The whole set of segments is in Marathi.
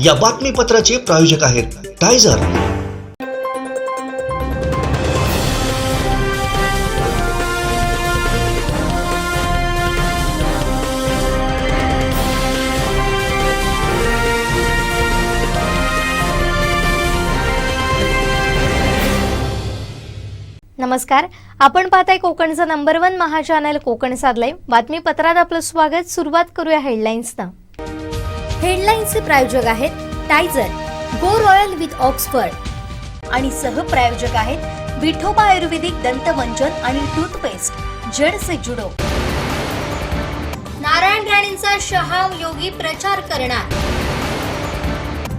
या बातमीपत्राचे प्रायोजक आहेत टायझर। नमस्कार, आपण पाहताय कोकणचं नंबर 1 महा चॅनल कोकण साधलंय बातमीपत्रात आपलं स्वागत। सुरुवात करूया हेडलाईन्सनं। हेडलाईन्सचे प्रायोजक आहेत टायझर, गो रॉयल विथ ऑक्सफर्ड आणि सहप्रायोजक आहेत विठोबा आयुर्वेदिक दंतमंजन आणि टूथपेस्ट जड से जुडो। नारायण राणेंचा शहाव योगी प्रचार करणार।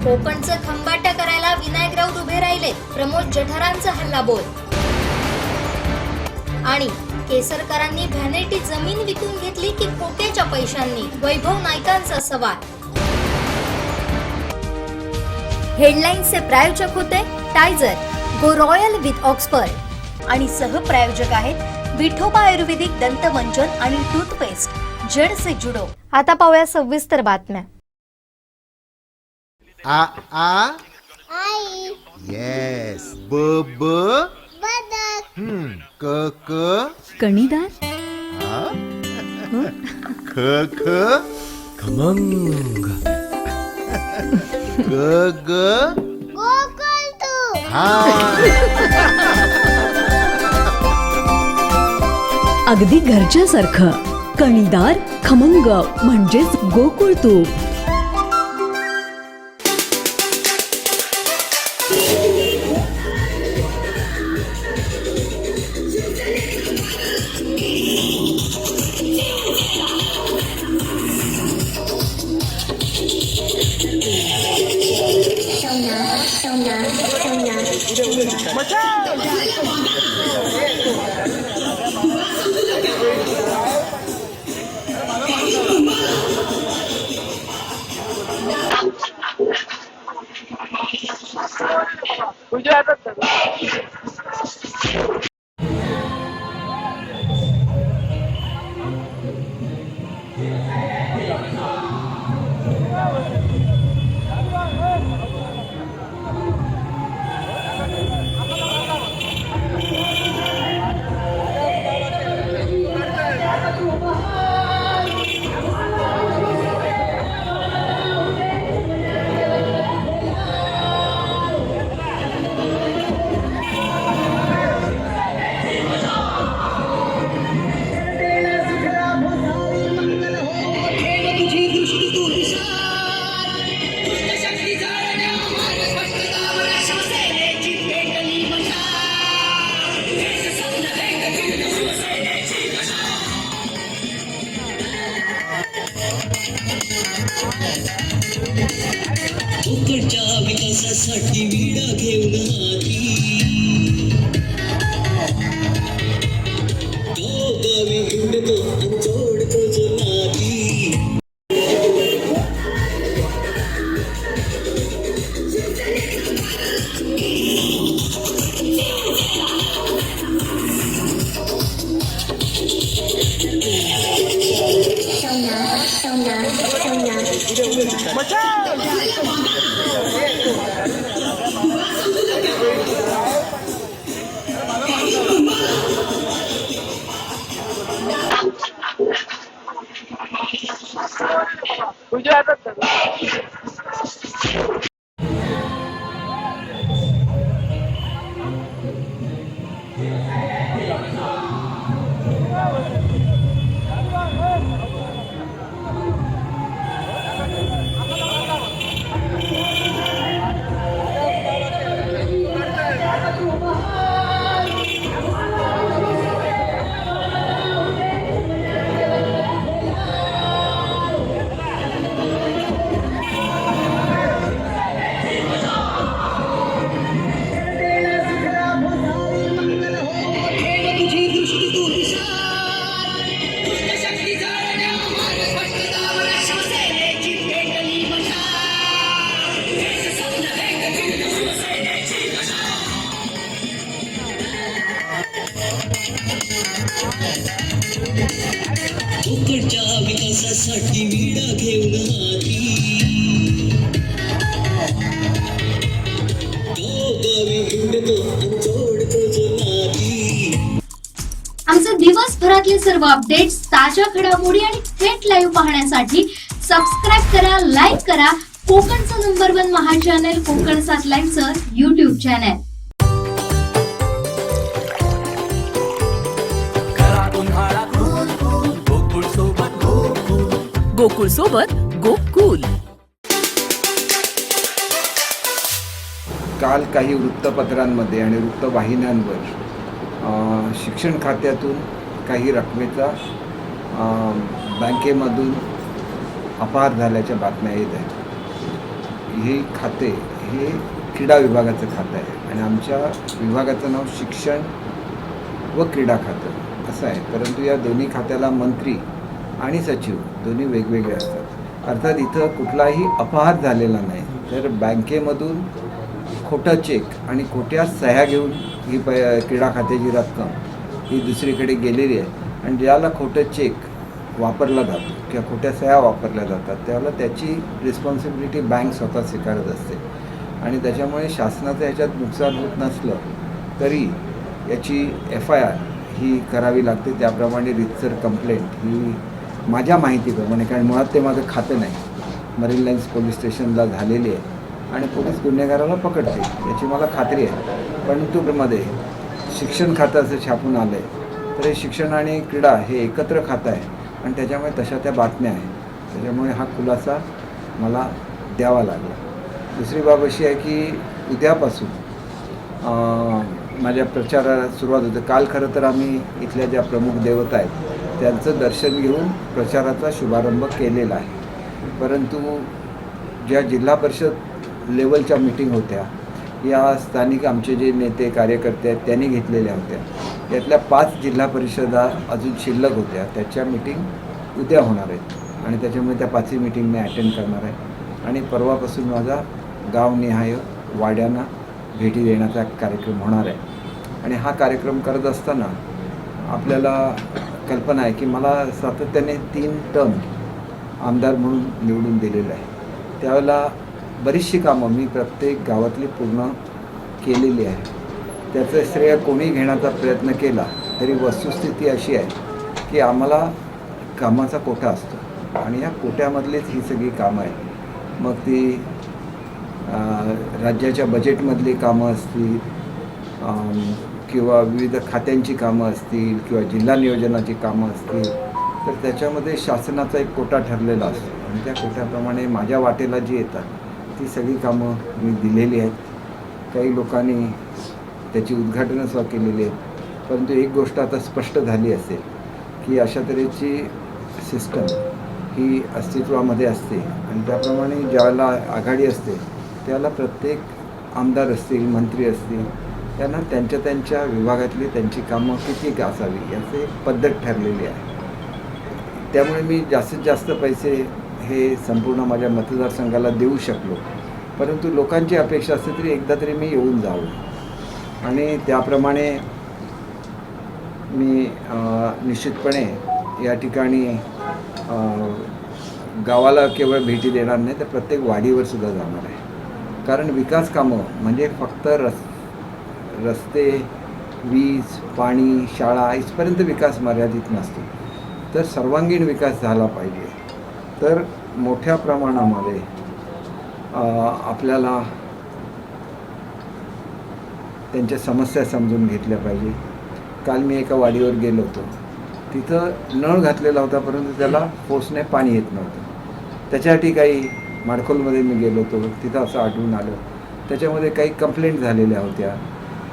कोकणचं खंबाटा करायला विनायक राऊत उभे राहिले, प्रमोद जठारांचा हल्लाबोल। आणि केसरकरांनी व्हॅनिटी जमीन विकून घेतली की खोट्याच्या पैशांनी, वैभव नाईकांचा सवाल। हेडलाईन्सचे प्रायोजक होते टायझर, गो रॉयल विथ ऑक्सफर्ड आणि सहप्रायोजक आहेत विठोबा आयुर्वेदिक दंतमंजन आणि टूथपेस्ट जड से जुडो। आता पाहूया सविस्तर बातम्या। आ आ आई येस ब ब बदक क क कणीदार, आ ख ख खमंग, ग ग गोकुळ तू हा अगदी घरच्यासारखं कणीदार खमंग म्हणजेच गोकुळ तूप। कोकणच्या विकासासाठी विडा घेऊन गावी हिंडतो जोडतो जो नाती। कोकणच्या विकासासाठी विडा घेऊन हाती देशभरातले सर्व अपडेट्स, ताज्या घडामोडी आणि थेट लाईव्ह पाहण्यासाठी सबस्क्राईब करा, लाईक करा कोकणचं नंबर 1 महा चॅनल कोकण 7 लाईनचं YouTube चॅनल. गोकुळ सोबत गोकुल. काल काही वृत्तपत्रांमध्ये आणि वृत्तवाहिन्यांवर शिक्षण खात्यातून काही रकमेचा बँकेमधून अपहार झाल्याच्या बातम्या येत आहेत. हे खाते हे क्रीडा विभागाचं खातं आहे आणि आमच्या विभागाचं नाव शिक्षण व क्रीडा खातं असं आहे. परंतु या दोन्ही खात्याला मंत्री आणि सचिव दोन्ही वेगवेगळे असतात. अर्थात इथं कुठलाही अपहार झालेला नाही, तर बँकेमधून खोटा चेक आणि खोट्या सह्या घेऊन ही क्रीडा खात्याची रक्कम ही दुसरीकडे गेलेली आहे आणि ज्याला खोटं चेक वापरला जातो किंवा खोट्या सह्या वापरल्या जातात त्याला त्याची रिस्पॉन्सिबिलिटी बँक स्वतः स्वीकारत असते आणि त्याच्यामुळे शासनाचं ह्याच्यात नुकसान होत नसलं तरी याची FIR ही करावी लागते. त्याप्रमाणे रितसर कंप्लेंट ही माझ्या माहितीप्रमाणे, कारण मुळात ते माझं खातं नाही, मरीन लाईन्स पोलीस स्टेशनला झालेली आहे आणि पोलीस गुन्हेगाराला पकडते याची मला खात्री आहे. परंतु मध्ये शिक्षण खातं असं छापून आलं आहे, तर हे शिक्षण आणि क्रीडा हे एकत्र खातं आहे आणि त्याच्यामुळे तशा त्या बातम्या आहेत. त्याच्यामुळे हा खुलासा मला द्यावा लागला. दुसरी बाब अशी आहे की उद्यापासून माझ्या प्रचाराला सुरुवात होते. काल खरं तर आम्ही इथल्या ज्या प्रमुख देवता आहेत त्यांचं दर्शन घेऊन प्रचाराचा शुभारंभ केलेला आहे. परंतु ज्या जिल्हा परिषद लेवलच्या मीटिंग होत्या या स्थानिक आमचे जे नेते कार्यकर्ते आहेत त्यांनी घेतलेल्या होत्या. यातल्या 5 जिल्हा परिषदा अजून शिल्लक होत्या, त्याच्या मीटिंग उद्या होणार आहेत आणि त्याच्यामुळे त्या 5ही मीटिंग मी अटेंड करणार आहे आणि परवापासून माझा गावनिहाय वाड्यांना भेटी देण्याचा कार्यक्रम होणार आहे. आणि हा कार्यक्रम करत असताना आपल्याला कल्पना आहे की मला सातत्याने 3 टर्म आमदार म्हणून निवडून दिलेलं आहे. त्यावेळेला बरीचशी कामं मी प्रत्येक गावातली पूर्ण केलेली आहे. त्याचं श्रेय कोणी घेण्याचा प्रयत्न केला तरी वस्तुस्थिती अशी आहे की आम्हाला कामाचा कोटा असतो आणि या कोट्यामधलीच ही सगळी कामं आहेत. मग ती राज्याच्या बजेटमधली कामं असतील किंवा विविध खात्यांची कामं असतील किंवा जिल्हा नियोजनाची कामं असतील, तर त्याच्यामध्ये शासनाचा एक कोटा ठरलेला असतो आणि त्या कोट्याप्रमाणे माझ्या वाटेला जी येतात ती सगळी कामं मी दिलेली आहेत. काही लोकांनी त्याची उद्घाटनं सुद्धा केलेली आहेत. परंतु एक गोष्ट आता स्पष्ट झाली असेल की अशा तऱ्हेची सिस्टम ही अस्तित्वामध्ये असते आणि त्याप्रमाणे ज्यावेळेला आघाडी असते त्याला प्रत्येक आमदार असतील, मंत्री असतील, त्यांना त्यांच्या त्यांच्या विभागातली त्यांची कामं किती असावी याची पद्धत ठरलेली आहे. त्यामुळे मी जास्तीत जास्त पैसे हे संपूर्ण माझ्या मतदारसंघाला देऊ शकलो. परंतु लोकांची अपेक्षा असते तरी एकदा तरी मी येऊन जावं आणि त्याप्रमाणे मी निश्चितपणे या ठिकाणी गावाला केवळ भेटी देणार नाही तर प्रत्येक वाडीवर सुद्धा जाणार आहे. कारण विकास कामं म्हणजे फक्त रस्ते, वीज, पाणी, शाळा इथपर्यंत विकास मर्यादित नसतो, तर सर्वांगीण विकास झाला पाहिजे. तर मोठ्या प्रमाणामध्ये आपल्याला त्यांच्या समस्या समजून घेतल्या पाहिजे. काल मी एका वाडीवर गेलो होतो, तिथं नळ घातलेला होता परंतु त्याला फोर्सने पाणी येत नव्हतं. त्याच्यासाठी काही माडखोलमध्ये मी गेलो होतो, तिथं असं आढळून आलं. त्याच्यामध्ये काही कंप्लेंट झालेल्या होत्या.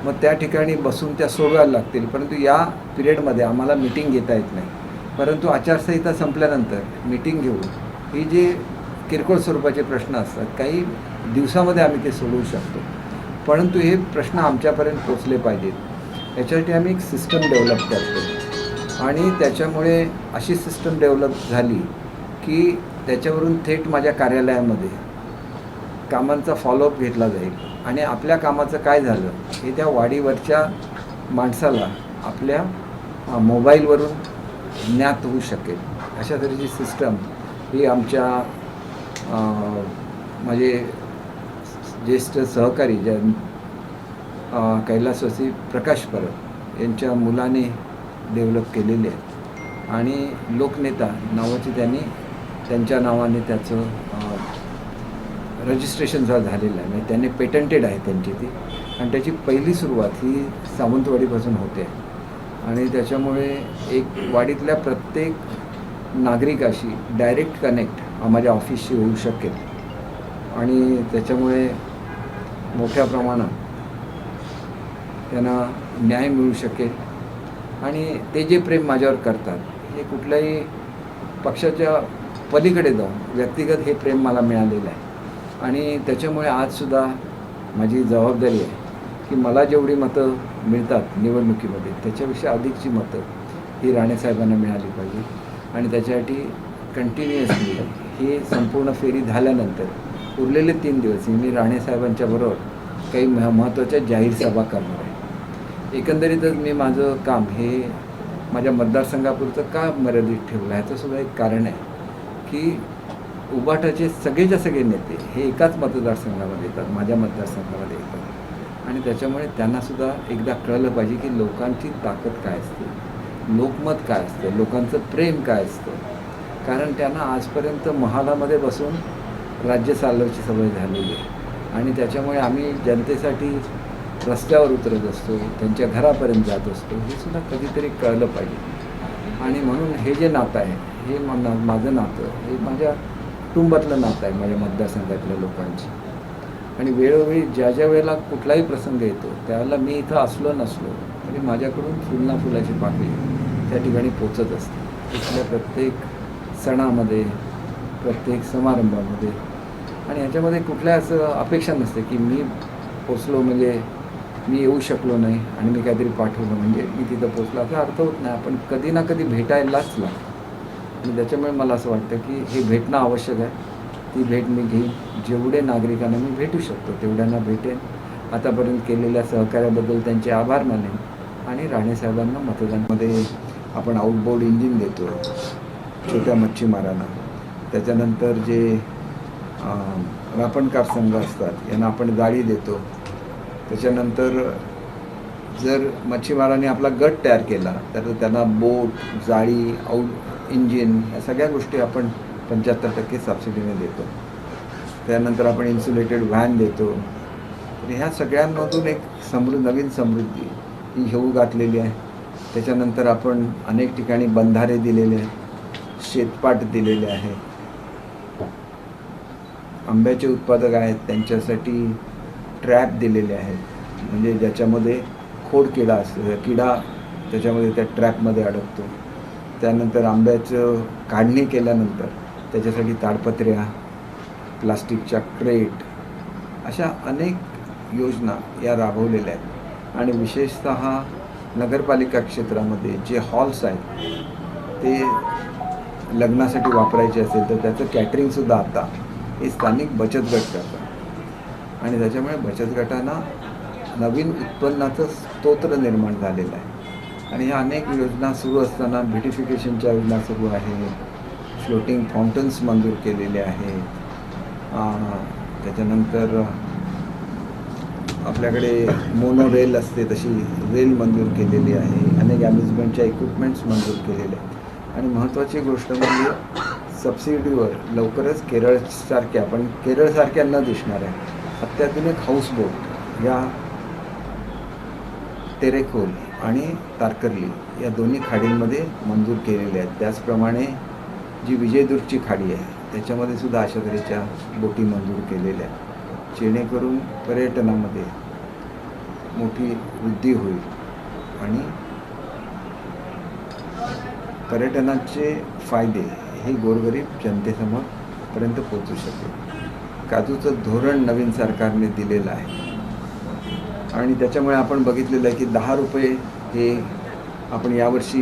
मग त्या ठिकाणी बसून त्या सोडवायला लागतील, परंतु या पिरियडमध्ये आम्हाला मीटिंग घेता येत नाही. परंतु आचारसंहिता संपल्यानंतर मीटिंग घेऊन ही जे किरकोळ स्वरूपाचे प्रश्न असतात काही दिवसामध्ये आम्ही ते सोडवू शकतो. परंतु हे प्रश्न आमच्यापर्यंत पोचले पाहिजेत याच्यासाठी आम्ही एक सिस्टम डेव्हलप करतो आणि त्याच्यामुळे अशी सिस्टम डेव्हलप झाली की त्याच्यावरून थेट माझ्या कार्यालयामध्ये कामांचा फॉलोअप घेतला जाईल आणि आपल्या कामाचं काय झालं हे त्या वाडीवरच्या माणसाला आपल्या मोबाईलवरून ज्ञात होऊ शकेल. अशा तऱ्हेची सिस्टम ही आमच्या माझे ज्येष्ठ सहकारी ज्या कैलासवासी प्रकाश परब यांच्या मुलाने डेव्हलप केलेली आहेत आणि लोकनेता नावाची त्यांनी त्यांच्या नावाने त्याचं रजिस्ट्रेशन सुद्धा झालेलं आहे, म्हणजे त्यांनी पेटंटेड आहे त्यांची ती, आणि त्याची पहिली सुरुवात ही सावंतवाडीपासून होते आणि त्याच्यामुळे एक वाडीतल्या प्रत्येक नागरिकाशी डायरेक्ट कनेक्ट माझ्या ऑफिसशी होऊ शकेल आणि त्याच्यामुळे मोठ्या प्रमाणात त्यांना न्याय मिळू शकेल आणि ते जे प्रेम माझ्यावर करतात हे कुठल्याही पक्षाच्या पलीकडे जाऊन व्यक्तिगत हे प्रेम मला मिळालेलं आहे आणि त्याच्यामुळे आजसुद्धा माझी जबाबदारी आहे की मला जेवढी मतं मिळतात निवडणुकीमध्ये त्याच्यापेक्षा अधिकची मतं ही राणेसाहेबांना मिळाली पाहिजे आणि त्याच्यासाठी कंटिन्युअसली ही संपूर्ण फेरी झाल्यानंतर उरलेले 3 दिवस मी राणेसाहेबांच्या बरोबर काही महत्त्वाच्या जाहीर सभा करणार आहे. एकंदरीतच मी माझं काम हे माझ्या मतदारसंघापुरतं का मर्यादित ठेवलं ह्याचंसुद्धा एक कारण आहे की उबाटाचे सगळेच्या सगळे नेते हे एकाच मतदारसंघामध्ये येतात, माझ्या मतदारसंघामध्ये येतात आणि त्याच्यामुळे त्यांनासुद्धा एकदा कळलं पाहिजे की लोकांची ताकद काय असते, लोकमत काय असतं, लोकांचं प्रेम काय असतं. कारण त्यांना आजपर्यंत महालामध्ये बसून राज्य चालवायची सवय झालेली आहे आणि त्याच्यामुळे आम्ही जनतेसाठी रस्त्यावर उतरत असतो, त्यांच्या घरापर्यंत जात असतो, हे सुद्धा कधीतरी कळलं पाहिजे. आणि म्हणून हे जे नातं आहे हे माझं नातं हे माझ्या कुटुंबातलं नातं आहे, माझ्या मतदारसंघातल्या लोकांची. आणि वेळोवेळी ज्या ज्या वेळेला कुठलाही प्रसंग येतो त्यावेळेला मी इथं असलो नसलो तरी माझ्याकडून फुलना फुलाची पाकळी त्या ठिकाणी पोचत असते. इथल्या प्रत्येक सणामध्ये, प्रत्येक समारंभामध्ये आणि ह्याच्यामध्ये कुठल्या असं अपेक्षा नसते की मी पोचलो म्हणजे मी येऊ शकलो नाही आणि मी काहीतरी पाठवलं म्हणजे मी तिथं पोचलो, असा अर्थ होत नाही. आपण कधी ना कधी भेटायलाच लागतो आणि त्याच्यामुळे मला असं वाटतं की हे भेटणं आवश्यक आहे. ती भेट मी घेईन, जेवढे नागरिकांना मी भेटू शकतो तेवढ्यांना भेटेन. आतापर्यंत केलेल्या सहकार्याबद्दल त्यांचे आभार मानेन आणि राणेसाहेबांना मतदानामध्ये आपण आउटबोर्ड इंजिन देतो छोट्या मच्छीमारांना, त्याच्यानंतर जे रापणकार संघ असतात यांना आपण जाळी देतो, त्याच्यानंतर जर मच्छीमारांनी आपला गट तयार केला तर त्यांना बोट, जाळी, इंजिन या सगळ्या गोष्टी आपण 75% सबसिडीने देतो. त्यानंतर आपण इन्सुलेटेड व्हॅन देतो. तर ह्या सगळ्यांमधून एक नवीन समृद्धी ही घेऊ घातलेली आहे. त्याच्यानंतर आपण अनेक ठिकाणी बंधारे दिलेले आहेत, शेतपाट दिलेले आहे. आंब्याचे उत्पादक आहेत त्यांच्यासाठी ट्रॅप दिलेले आहेत, म्हणजे ज्याच्यामध्ये खोडकिडा असतो, किडा त्याच्यामध्ये त्या ट्रॅपमध्ये अडकतो. त्यानंतर आंब्याचं काढणी केल्यानंतर त्याच्यासाठी ताडपत्र्या, प्लास्टिकच्या क्रेट अशा अनेक योजना या राबवलेल्या आहेत. आणि विशेषतः नगरपालिका क्षेत्रामध्ये जे हॉल्स आहेत ते लग्नासाठी वापरायचे असेल तर त्याचं कॅटरिंगसुद्धा आता हे स्थानिक बचत गट करतात आणि त्याच्यामुळे बचत गटांना नवीन उत्पन्नाचं स्तोत्र निर्माण झालेलं आहे. आणि ह्या अनेक योजना सुरू असताना ब्युटिफिकेशनच्या योजना सुरू आहेत, फ्लोटिंग फाउंटन्स मंजूर केलेले आहेत, त्याच्यानंतर आपल्याकडे मोनो रेल असते तशी रेल मंजूर केलेली आहे, अनेक अम्युजमेंटच्या इक्विपमेंट्स मंजूर केलेले आहेत. आणि महत्त्वाची गोष्ट म्हणजे सबसिडीवर लवकरच केरळसारख्या, पण केरळसारख्या न दिसणाऱ्या अत्याधुनिक हाऊसबोट या तेरेखोल आणि तारकर्ली या दोन्ही खाडींमध्ये मंजूर केलेल्या आहेत. त्याचप्रमाणे जी विजयदुर्गची खाडी आहे त्याच्यामध्ये सुद्धा अशा तऱ्हेच्या बोटी मंजूर केलेल्या आहेत, जेणेकरून पर्यटनामध्ये मोठी वृद्धी होईल आणि पर्यटनाचे फायदे हे गोरगरीब जनतेसमोरपर्यंत पोचू शकेल. काजूचं धोरण नवीन सरकारने दिलेलं आहे आणि त्याच्यामुळे आपण बघितलेलं आहे की 10 रुपये हे आपण यावर्षी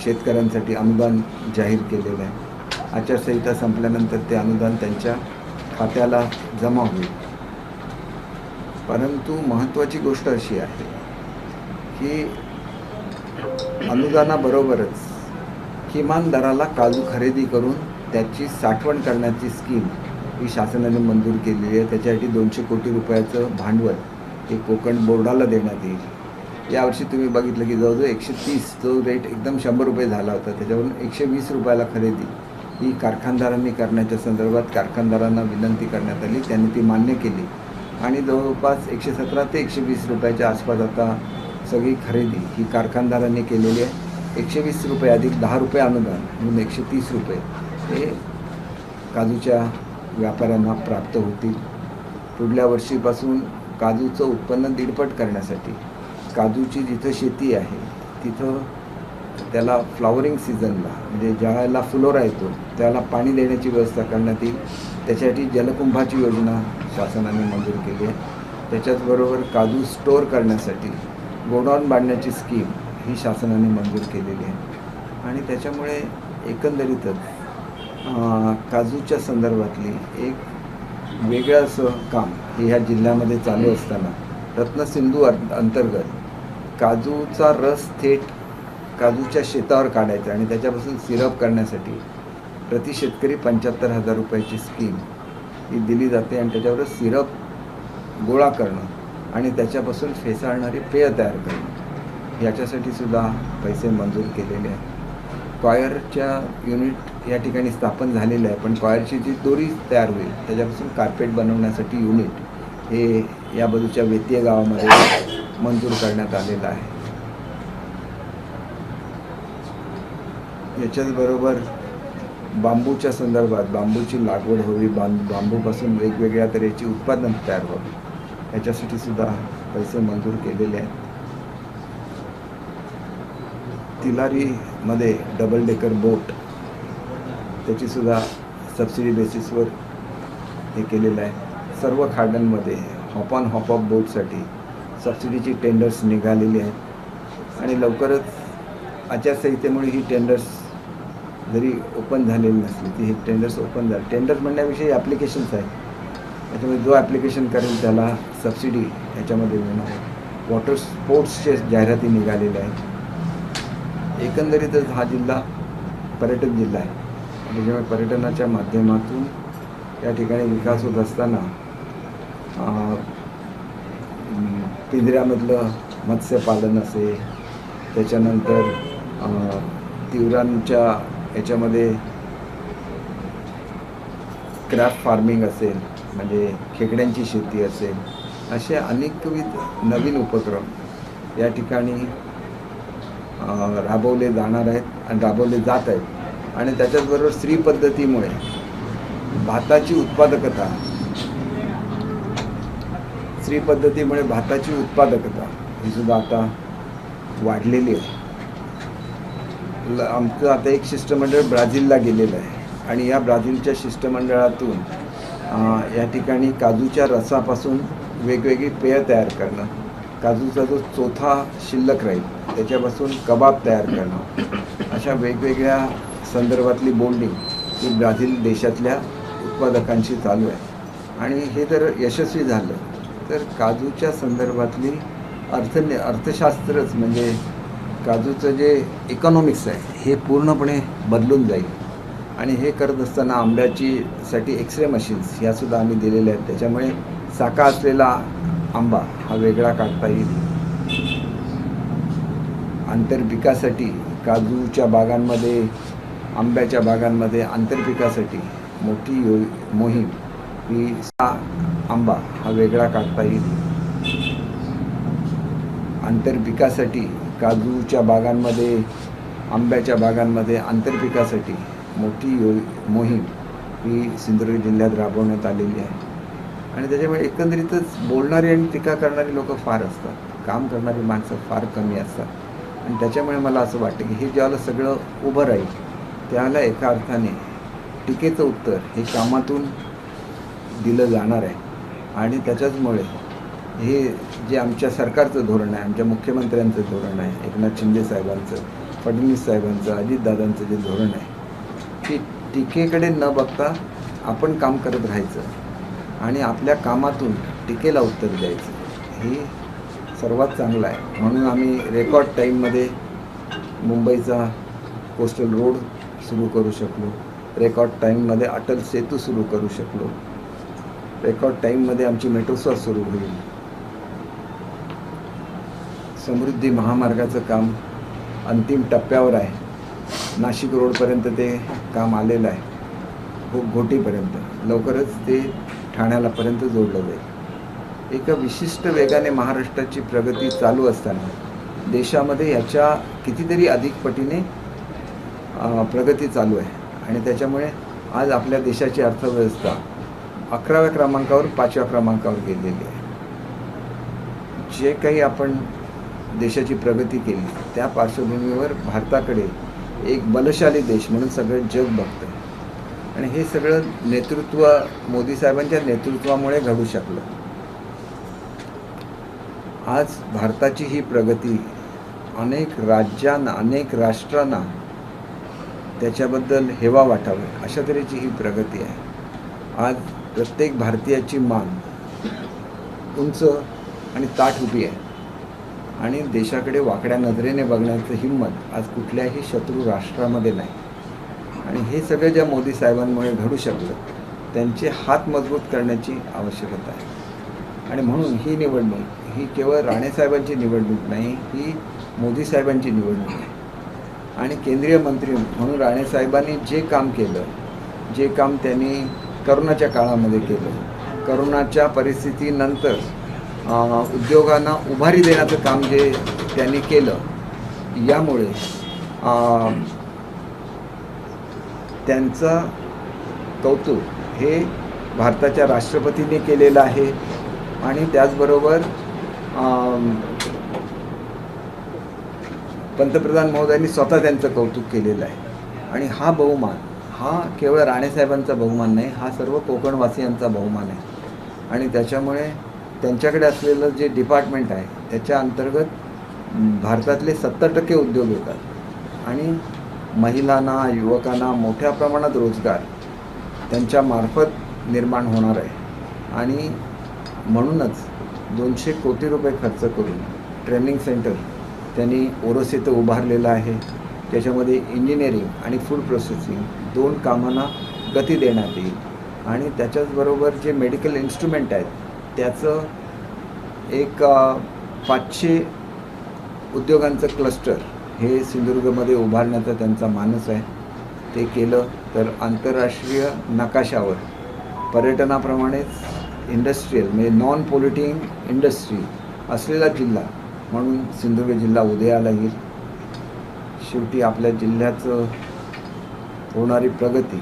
शेतकऱ्यांसाठी अनुदान जाहीर केलेलं आहे. आचारसंहिता संपल्यानंतर ते अनुदान त्यांच्या खात्याला जमा होईल. परंतु महत्त्वाची गोष्ट अशी आहे की अनुदानाबरोबरच किमान दराला काजू खरेदी करून त्याची साठवण करण्याची स्कीम ही शासनाने मंजूर केलेली आहे. त्याच्यासाठी 200 कोटी रुपयाचं भांडवल हे कोकण बोर्डाला देण्यात येईल यावर्षी तुम्ही बघितलं की जवळजवळ 130 जो रेट एकदम 100 रुपये झाला होता त्याच्यावरून 120 रुपयाला खरेदी ही कारखानदारांनी करण्याच्या संदर्भात कारखानदारांना विनंती करण्यात आली. त्यांनी ती मान्य केली आणि जवळपास 117 ते 120 रुपयाच्या आसपास आता सगळी खरेदी ही कारखानदारांनी केलेली आहे. 120 रुपये अधिक 10 रुपये अनुदान म्हणून 130 रुपये हे काजूच्या व्यापाऱ्यांना प्राप्त होतील. पुढल्या वर्षीपासून काजूचं उत्पन्न दीडपट करण्यासाठी काजूची जिथं शेती आहे तिथं त्याला फ्लॉवरिंग सीझनला म्हणजे ज्या वेळेला फुलोरा येतो त्याला पाणी देण्याची व्यवस्था करण्यात येईल. त्याच्यासाठी जलकुंभाची योजना शासनाने मंजूर केली आहे. त्याच्याचबरोबर काजू स्टोअर करण्यासाठी गोडाऊन बांधण्याची स्कीम ही शासनाने मंजूर केलेली आहे. आणि त्याच्यामुळे एकंदरीतच काजूच्या संदर्भातली एक वेगळं असं काम हे ह्या जिल्ह्यामध्ये चालू असताना रत्नसिंधू अंतर्गत काजूचा रस थेट काजूच्या शेतावर काढायचा आणि त्याच्यापासून सिरप करण्यासाठी प्रति शेतकरी 75,000 रुपयाची स्कीम ही दिली जाते. आणि त्याच्यावर सिरप गोळा करणं आणि त्याच्यापासून फेसाळणारी पेय तयार करणं याच्यासाठी सुद्धा पैसे मंजूर केलेले आहेत. कॉयरच्या युनिट या ठिकाणी स्थापन झालेलं आहे, पण कॉयरची जी दोरी तयार होईल त्याच्यापासून कार्पेट बनवण्यासाठी युनिट हे या बाजूच्या वेतीय गावामध्ये मंजूर करण्यात आलेलं आहे. याच्याचबरोबर बांबूच्या संदर्भात बांबूची लागवड व्हावी, बांबूपासून वेगवेगळ्या तऱ्हेची उत्पादन तयार व्हावी याच्यासाठी सुद्धा पैसे मंजूर केलेले आहेत. तिलारीमध्ये डबल डेकर बोट त्याचीसुद्धा सबसिडी बेसिसवर हे केलेलं आहे. सर्व खाड्यांमध्ये हॉप ऑन हॉप ऑफ बोटसाठी सबसिडीची टेंडर्स निघालेली आहेत आणि लवकरच आचारसंहितेमुळे ही टेंडर्स जरी ओपन झालेली नसली ती हे टेंडर्स ओपन झाले. टेंडर्स म्हणण्याविषयी ॲप्लिकेशन्स आहेत, त्याच्यामध्ये जो ॲप्लिकेशन करेल त्याला सबसिडी याच्यामध्ये मिळणार आहे. वॉटर स्पोर्ट्सचे जाहिराती निघालेल्या आहेत. एकंदरीतच हा जिल्हा पर्यटक जिल्हा आहे आणि जेव्हा पर्यटनाच्या माध्यमातून या ठिकाणी विकास होत असताना पिंजऱ्यामधलं मत्स्यपालन असेल, त्याच्यानंतर तिवरांच्या याच्यामध्ये क्रॅफ्ट फार्मिंग असेल म्हणजे खेकड्यांची शेती असेल, असे अनेकविध नवीन उपक्रम या ठिकाणी राबवले जाणार आहेत आणि राबवले जात आहेत. आणि त्याच्याचबरोबर स्त्री पद्धतीमुळे भाताची उत्पादकता ही सुद्धा आता वाढलेली आहे. आमचं आता एक शिष्टमंडळ ब्राझीलला गेलेलं आहे आणि या ब्राझीलच्या शिष्टमंडळातून या ठिकाणी काजूच्या रसापासून वेगवेगळी पेय तयार करणं, काजूचा जो चोथा शिल्लक राहील त्याच्यापासून कबाब तयार करणं, अशा वेगवेगळ्या संदर्भातली बोलणी ही ब्राझील देशातल्या उत्पादकांशी चालू आहे. आणि हे जर यशस्वी झालं तर काजूच्या संदर्भातली अर्थशास्त्रच म्हणजे काजूचं जे इकॉनॉमिक्स आहे हे पूर्णपणे बदलून जाईल. आणि हे करत असताना आंब्यासाठी एक्स रे मशीन्स ह्यासुद्धा आम्ही दिलेल्या आहेत. त्याच्यामुळे साका असलेला आंबा हा वेगळा काढता येईल. आंतरपिकासाठी काजूच्या बागांमध्ये आंब्याच्या बागांमध्ये आंतरपिकासाठी मोठी मोहीम ही आंबा हा वेगळा काढता येईल. आंतरपिकासाठी काजूच्या बागांमध्ये आंब्याच्या बागांमध्ये आंतरपिकासाठी मोठी मोहीम ही सिंधुदुर्ग जिल्ह्यात राबवण्यात आलेली आहे. आणि त्याच्यामुळे एकंदरीतच बोलणारी आणि टीका करणारी लोक फार असतात, काम करणारी माणसं फार कमी असतात. आणि त्याच्यामुळे मला असं वाटतं की हे ज्यावेळेला सगळं उभं राहील त्यावेळेला एका अर्थाने टीकेचं उत्तर हे कामातून दिलं जाणार आहे. आणि त्याच्याचमुळे हे जे आमच्या सरकारचं धोरण आहे, आमच्या मुख्यमंत्र्यांचं धोरण आहे, एकनाथ शिंदे साहेबांचं, फडणवीस साहेबांचं, अजितदादांचं जे धोरण आहे की टीकेकडे न बघता आपण काम करत राहायचं आणि आपल्या कामातून टीकेला उत्तर द्यायचं, हे सर्वात चांगलं आहे. म्हणून आम्ही रेकॉर्ड टाईममध्ये मुंबईचा कोस्टल रोड सुरू करू शकलो, रेकॉर्ड टाईममध्ये अटल सेतू सुरू करू शकलो, रेकॉर्ड टाईममध्ये आमची मेट्रो सुरू होईल. समृद्धी महामार्गाचं काम अंतिम टप्प्यावर आहे. नाशिक रोडपर्यंत ते काम आलेलं आहे, घोटीपर्यंत. लवकरच ते ठाण्यालापर्यंत जोडलं जाईल. एका विशिष्ट वेगाने महाराष्ट्राची प्रगती चालू असताना देशामध्ये याच्या कितीतरी अधिक पटीने प्रगती चालू आहे. आणि त्याच्यामुळे आज आपल्या देशाची अर्थव्यवस्था 11व्या क्रमांकावर 5व्या क्रमांकावर गेलेली आहे. जे काही आपण देशाची प्रगती केली त्या पार्श्वभूमीवर भारताकडे एक बलशाली देश म्हणून सगळं जग बघतं. आणि हे सगळं नेतृत्व मोदी साहेबांच्या नेतृत्वामुळे घडू शकलं. आज भारताची ही प्रगती अनेक राज्यांना, अनेक राष्ट्रांना त्याच्याबद्दल हेवा वाटावे अशा तऱ्हेची ही प्रगती आहे. आज प्रत्येक भारतीयाची मान उंच आणि ताठ उभी आहे. आणि देशाकडे वाकड्या नजरेने बघण्याचं हिंमत आज कुठल्याही शत्रू राष्ट्रामध्ये नाही. आणि हे सगळं ज्या मोदी साहेबांमुळे घडू शकलं, त्यांचे हात मजबूत करण्याची आवश्यकता आहे. आणि म्हणून ही निवडणूक ही केवळ राणेसाहेबांची निवडणूक नाही, ही मोदी साहेबांची निवडणूक आहे. आणि केंद्रीय मंत्री म्हणून राणेसाहेबांनी जे काम केलं, जे काम त्यांनी करोनाच्या काळामध्ये केलं, करोनाच्या परिस्थितीनंतर उद्योगांना उभारी देण्याचं काम जे त्यांनी केलं, यामुळे त्यांचं कौतुक हे भारताच्या राष्ट्रपतींनी केलेलं आहे. आणि त्याचबरोबर पंतप्रधान महोदयांनी स्वतः त्यांचं कौतुक केलेलं आहे. आणि हा बहुमान हा केवळ राणेसाहेबांचा बहुमान नाही, हा सर्व कोकणवासियांचा बहुमान आहे. आणि त्याच्यामुळे त्यांच्याकडे असलेलं जे डिपार्टमेंट आहे त्याच्या अंतर्गत भारतातले 70% उद्योग येतात. आणि महिलांना, युवकांना मोठ्या प्रमाणात रोजगार त्यांच्यामार्फत निर्माण होणार आहे. आणि म्हणूनच 200 कोटी रुपये खर्च करून ट्रेनिंग सेंटर त्यांनी ओरोस इथं उभारलेलं आहे. त्याच्यामध्ये इंजिनिअरिंग आणि फूड प्रोसेसिंग 2 कामांना गती देण्यात येईल. आणि त्याच्याचबरोबर जे मेडिकल इन्स्ट्रुमेंट आहेत त्याचं एक 500 उद्योगांचं क्लस्टर हे सिंधुदुर्गमध्ये उभारण्याचा त्यांचा मानस आहे. ते केलं तर आंतरराष्ट्रीय नकाशावर पर्यटनाप्रमाणेच इंडस्ट्रीयल म्हणजे नॉन पोल्युटिंग इंडस्ट्री असलेला जिल्हा म्हणून सिंधुदुर्ग जिल्हा उदयाला येईल. शेवटी आपल्या जिल्ह्याचं होणारी प्रगती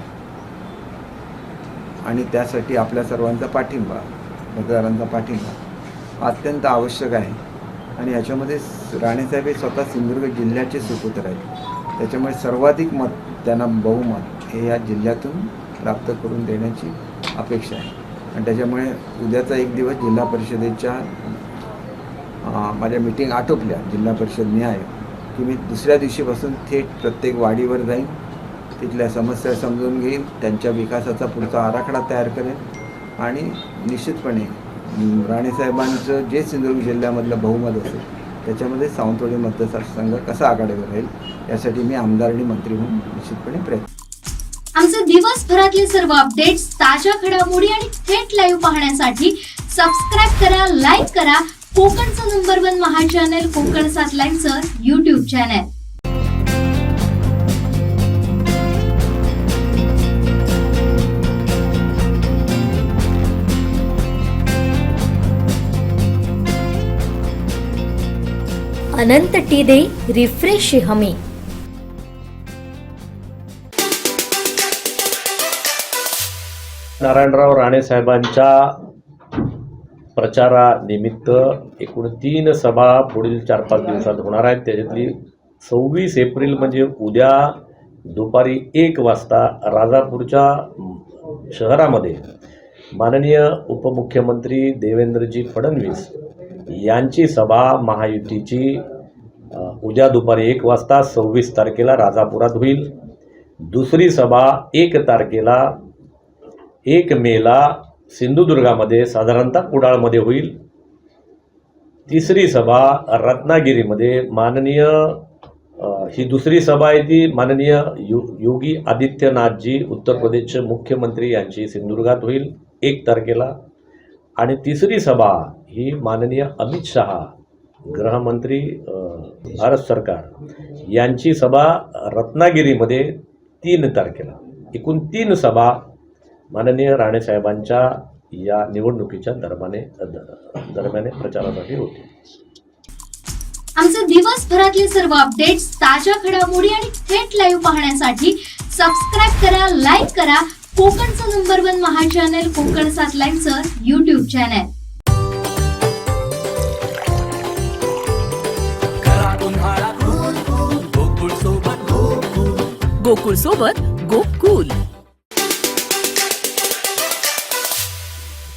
आणि त्यासाठी आपल्या सर्वांचा पाठिंबा, मतदारांचा पाठिंबा अत्यंत आवश्यक आहे. आणि याच्यामध्ये राणेसाहेब हे स्वतः सिंधुदुर्ग जिल्ह्याचे सुपुत्र आहेत. त्याच्यामुळे सर्वाधिक मत त्यांना बहुमत हे या जिल्ह्यातून प्राप्त करून देण्याची अपेक्षा आहे. आणि त्याच्यामुळे उद्याचा एक दिवस जिल्हा परिषदेच्या माझ्या मीटिंग आटोपल्या जिल्हा परिषद न्याय की मी दुसऱ्या दिवशीपासून थेट प्रत्येक वाडीवर जाईन, तिथल्या समस्या समजून घेईन, त्यांच्या विकासाचा पुढचा आराखडा तयार करेन. आणि निश्चितपणे राणेसाहेबांचं जे सिंधुदुर्ग जिल्ह्यामधलं बहुमत असेल त्याच्यामध्ये सावंतवाडी मतदारसंघ कसा आघाडीवर राहील यासाठी मी आमदार आणि मंत्री म्हणून निश्चितपणे प्रयत्न. आमचे दिवसभरातले सर्व अपडेट्स, ताज्या घडामोडी आणि थेट लाईव्ह पाहण्यासाठी सबस्क्राईब करा, लाईक करा कोकणचं नंबर 1 महा चॅनल कोकण 7 लाईनचं YouTube चॅनल. अनंत टी दे रिफ्रेश हमी. नारायणराव राणे साहेबांच्या प्रचारानिमित्त एकूण 3 सभा पुढील 4-5 दिवसात होणार आहेत. त्याच्यातली 26 एप्रिल म्हणजे उद्या दुपारी 1 वाजता राजापूरच्या शहरामध्ये माननीय उपमुख्यमंत्री देवेंद्रजी फडणवीस यांची सभा महायुतीची उद्या दुपारी 1 वाजता 26 तारखेला राजापुरात होईल. दुसरी सभा 1 तारखेला 1 मेला सिंधुदुर्गामध्ये साधारणतः कुडाळमध्ये होईल. तिसरी सभा रत्नागिरीमध्ये माननीय ही दुसरी सभा आहे ती माननीय योगी आदित्यनाथजी उत्तर प्रदेशचे मुख्यमंत्री यांची सिंधुदुर्गात होईल 1 तारखेला. आणि तिसरी सभा ही माननीय अमित शहा गृहमंत्री भारत सरकार यांची सभा रत्नागिरीमध्ये 3 तारखेला, एकूण 3 सभा माननीय राणेसाहेबांच्या या निवडणुकीच्या दरम्यान प्रचारासाठी होते. आमचे दिवसभरातले सर्व अपडेट्स, ताज्या घडामोडी आणि थेट लाईव्ह पाहण्यासाठी सबस्क्राईब करा, लाईक करा कोकणचं नंबर 1 महा चॅनल कोकण 7 लाईव्हचं YouTube चॅनल. गोकुळ सोबत गोकुल.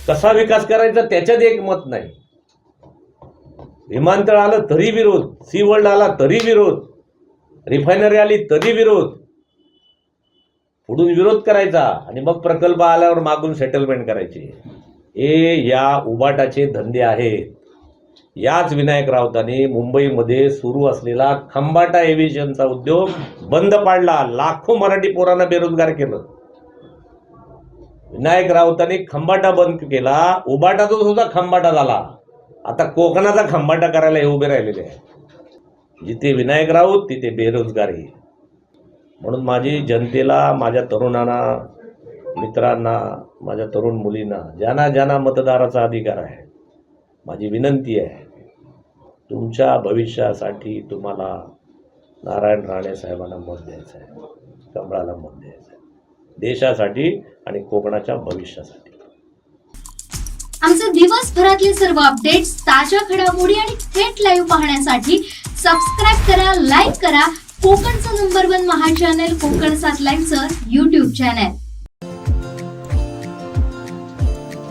कसा विकास करायचा त्याच्यात एक मत नाही. विमानतळ आलं तरी विरोध, सी वर्ल्ड आला तरी विरोध, रिफायनरी आली तरी विरोध. पुढून विरोध करायचा आणि मग प्रकल्प आल्यावर मागून सेटलमेंट करायची. हे या उबाटाचे धंदे आहेत. याच विनायक राऊतांनी मुंबईमध्ये सुरू असलेला खंबाटा एव्हिएशनचा उद्योग बंद पाडला, लाखो मराठी पोरांना बेरोजगार केलं. विनायक राऊतांनी खंबाटा बंद केला, उबाटाचा सुद्धा खंबाटा झाला. आता कोकणाचा खंबाटा करायला हे उभे राहिलेले आहे. जिथे विनायक राऊत तिथे बेरोजगारी. म्हणून माझी जनतेला, माझ्या तरुणांना, मित्रांना, माझ्या तरुण मुलींना, ज्यांना ज्यांना मतदाराचा अधिकार आहे, माझी विनंती आहे, तुमच्या भविष्यासाठी तुम्हाला नारायण राणे साहेबांना मत द्यायचं आहे, कमळाला मत द्यायचं आहे, देशासाठी आणि कोकणाच्या भविष्यासाठी. आमचे दिवसभरातले सर्व अपडेट्स, ताज्या घडामोडी आणि थेट लाईव्ह पाहण्यासाठी सबस्क्राईब करा, लाईक करा कोकणचं नंबर 1 महा चॅनल कोकण 7 लाईव्हचं YouTube चॅनल.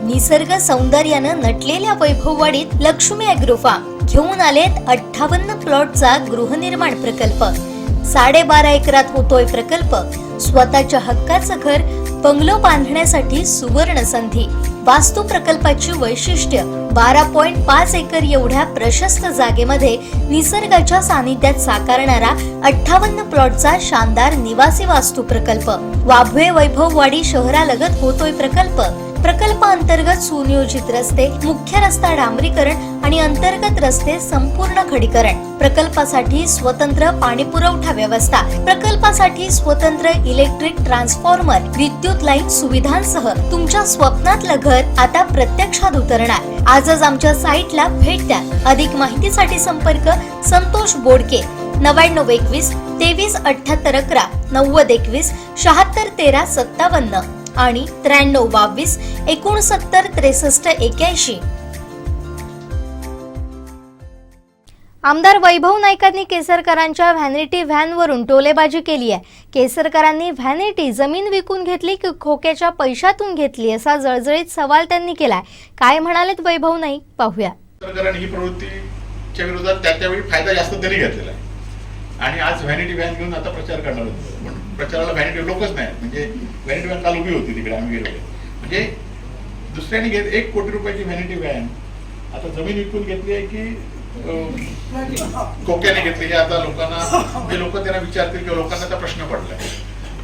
निसर्ग सौंदर्यानं नटलेल्या वैभववाडीत लक्ष्मी ॲग्रो फार्म घेऊन आलेत 58 प्लॉटचा गृहनिर्माण प्रकल्प. 12.5 एकरात होतोय प्रकल्प. स्वतःच्या हक्काचं घर, बंगलो बांधण्यासाठी सुवर्ण संधी. वास्तू प्रकल्पाची वैशिष्ट्य 12.5 एकर एवढ्या प्रशस्त जागेमध्ये निसर्गाच्या सानिध्यात साकारणारा 58 प्लॉटचा शानदार निवासी वास्तू प्रकल्प. वाभवे वैभववाडी शहरालगत होतोय प्रकल्प. प्रकल्पाअंतर्गत सुनियोजित रस्ते, मुख्य रस्ता डांबरीकरण आणि अंतर्गत रस्ते संपूर्ण खडीकरण. प्रकल्पासाठी स्वतंत्र पाणी पुरवठा व्यवस्था. प्रकल्पासाठी स्वतंत्र इलेक्ट्रिक ट्रान्सफॉर्मर, विद्युत लाईन सुविधांसह तुमच्या स्वप्नातलं घर आता प्रत्यक्षात उतरणार. आजच आमच्या साईटला भेट द्या. अधिक माहितीसाठी संपर्क संतोष बोडके 9921 237811 9021 76 13 57 आणि 9322 69 63 81. आमदार वैभव नाईकांनी केसरकरांच्या व्हॅनिटी व्हॅनवरून टोलेबाजी केली आहे. केसरकरांनी व्हॅनिटी जमीन विकून घेतली की खोक्याच्या पैशातून घेतली असा जळजळीत सवाल त्यांनी केलाय. काय म्हणालेत वैभव नाईक पाहूया. केसरकरांनी ही प्रवृत्तीच्या विरोधात त्यावेळी फायदा जास्त त्यांनी घेतलेला आहे आणि आज व्हॅनिटी व्हॅन घेऊन आता प्रचार करणार होतो. पण प्रचाराला व्हॅनिटी लोकच नाही, म्हणजे व्हॅनिटी व्हॅन काल उभी होती तिकडे, आम्ही गेलो. म्हणजे दुसऱ्याने 1 कोटी रुपयाची व्हॅनिटी व्हॅन आता जमीन विकून घेतली आहे की खोक्याने घेतली आहे. आता लोकांना, जे लोक त्यांना विचारतील किंवा लोकांना त्या प्रश्न पडलाय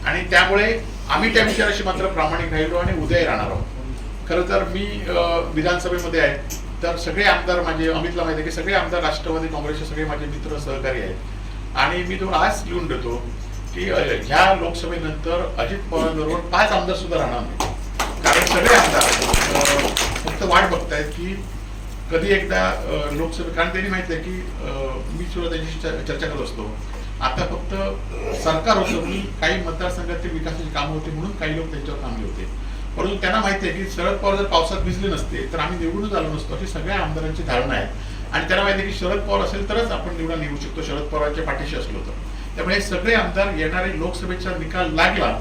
आणि त्यामुळे आम्ही त्या विचाराशी मात्र प्रामाणिक राहिलो आणि उद्याही राहणार आहोत. खरं तर मी विधानसभेमध्ये आहे, तर सगळे आमदार माझे, अमितला माहिती आहे की सगळे आमदार राष्ट्रवादी काँग्रेसचे सगळे माझे मित्र सहकारी आहेत आणि मी तुम्हाला आज लिहून देतो की ह्या लोकसभेनंतर अजित पवारांबरोबर 5 आमदार सुद्धा राहणार नाही. कारण सगळे आमदार फक्त वाट बघतायत की कधी एकदा लोकसभे, कारण त्यांनी माहिती आहे की मी सुद्धा त्यांच्याशी चर्चा करत असतो. आता फक्त सरकार होतं म्हणून काही मतदारसंघातील विकासाची कामं होती म्हणून काही लोक त्यांच्यावर थांबले होते. परंतु त्यांना माहिती आहे की शरद पवार जर पावसात भिजले नसते तर आम्ही निवडूनच आलो नसतो, अशी सगळ्या आमदारांची धारणा आहे. आणि त्यांना माहिती आहे की शरद पवार असेल तरच आपण निवडून येऊ शकतो, शरद पवारांच्या पाठीशी असलो तर. त्यामुळे सगळे आमदार येणारे लोकसभेचा निकाल लागला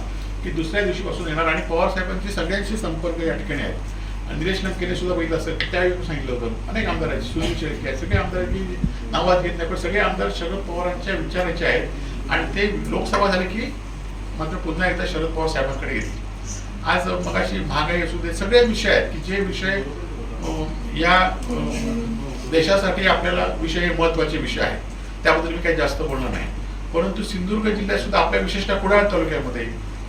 की दुसऱ्या दिवशीपासून येणार आणि पवार साहेबांची सगळ्यांशी संपर्क या ठिकाणी आहेत. निलेश लंकेने सुद्धा बघितलं असेल, त्यावेळी सांगितलं होतं. अनेक आमदार आहेत, सुनील शेळके आहेत, सगळे आमदारांची नावात घेत नाही, पण सगळे आमदार शरद पवारांच्या विचाराचे आहेत आणि ते लोकसभा झाली की मात्र पुन्हा एकदा शरद पवार साहेबांकडे येतील. आज मगाशी महागाई असू दे, सगळे विषय आहेत की जे विषय या देशासाठी आपल्याला विषय महत्वाचे विषय आहेत, त्याबद्दल मी काही जास्त बोलणार नाही. परंतु सिंधुदुर्ग जिल्ह्यात सुद्धा आपल्या विशेषतः कुडाळ तालुक्यामध्ये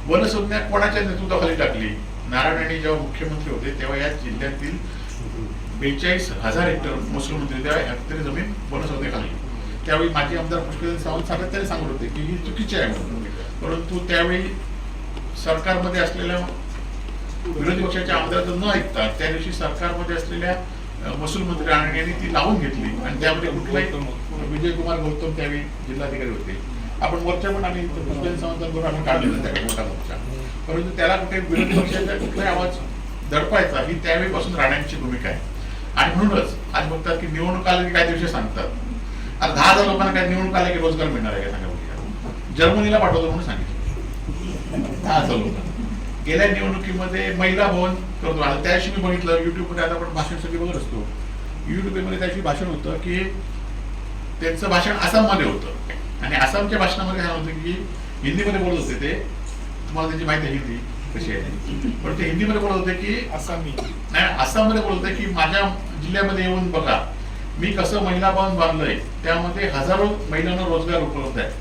वनसंज्ञा कोणाच्या नेतृत्वाखाली टाकली. नारायण राणे जेव्हा मुख्यमंत्री होते तेव्हा या जिल्ह्यातील 42,000 हेक्टर महसूल मंत्री त्या हेक्टरी जमीन वनसंस्थेखाली. त्यावेळी माजी आमदार पुष्कळ सावंत सातत्याने सांगत होते की ही चुकीची आहे म्हणून. परंतु त्यावेळी सरकारमध्ये असलेल्या विरोधी पक्षाच्या आमदारांचं न ऐकता त्या दिवशी सरकारमध्ये असलेल्या महसूल मंत्री राणे यांनी ती लावून घेतली आणि त्यामध्ये कुठलाही विजयकुमार गौतम त्यावेळी जिल्हाधिकारी होते. आपण मोर्चा पण आम्ही पुष्कळ सावंतांबरोबर आम्ही काढलेला त्यावेळी मोठा मोर्चा. परंतु त्याला कुठे विरोधी पक्षाचा कुठलाही आवाज दडपायचा ही त्यावेळीपासून राण्यांची भूमिका आहे. आणि म्हणूनच आज बघतात की निवडणूक आली की काय दिवशी सांगतात. आता 10,000 लोकांना काय निवडणूक आल्या की रोजगार मिळणार आहे का सांगा बघूया. जर्मनीला पाठवतो म्हणून सांगितलं 10,000 लोकांना. गेल्या निवडणुकीमध्ये महिला भवन करतो. आता त्याशी मी बघितलं युट्यूबमध्ये, आता आपण भाषण सगळे बघत असतो युट्यूबमध्ये, त्याशी भाषण होतं की त्यांचं भाषण आसाममध्ये होतं आणि आसामच्या भाषणामध्ये काय होतं की हिंदीमध्ये बोलत होते ते. तुम्हाला त्याची माहिती आहे हिंदी कशी आहे, पण ते हिंदीमध्ये बोलत होते की आसाममध्ये बोलत होते की माझ्या जिल्ह्यामध्ये येऊन बघा मी कसं महिला भवन बांधलंय, त्यामध्ये हजारो महिलांना रोजगार उपलब्ध आहे.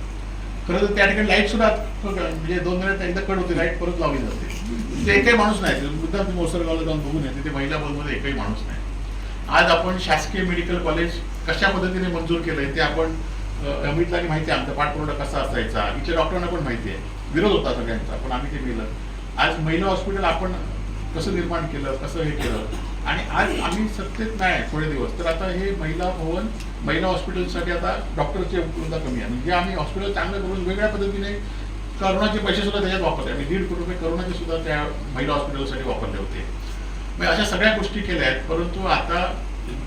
खरं तर त्या ठिकाणी लाईट सुद्धा म्हणजे 2 मिनिट एकदा कट होते, लाईट परत लावली जाते. ते एकही माणूस नाही. मुद्दाम तुम्ही ओसरगावला जाऊन बघून येते, ते महिला भवनमध्ये एकही माणूस नाही. आज आपण शासकीय मेडिकल कॉलेज कशा पद्धतीने मंजूर केलंय ते आपण अमितला माहिती आहे, आमचा पाठपुरावा कसा असायचा, इथे डॉक्टरांना पण माहिती आहे. विरोध होता सगळ्यांचा, पण आम्ही ते केलं. आज महिला हॉस्पिटल आपण कसं निर्माण केलं, कसं हे केलं. आणि आज आम्ही सत्तेत नाही थोडे दिवस, तर आता हे महिला भवन महिला हॉस्पिटलसाठी आता डॉक्टरची उपलब्धता कमी आहे. म्हणजे आम्ही हॉस्पिटल चांगलं करून वेगळ्या पद्धतीने करोनाचे पैसे सुद्धा त्याच्यात वापरले. आम्ही 1.5 कोटी रुपये करोनाचे सुद्धा त्या महिला हॉस्पिटलसाठी वापरले होते. म्हणजे अशा सगळ्या गोष्टी केल्या आहेत. परंतु आता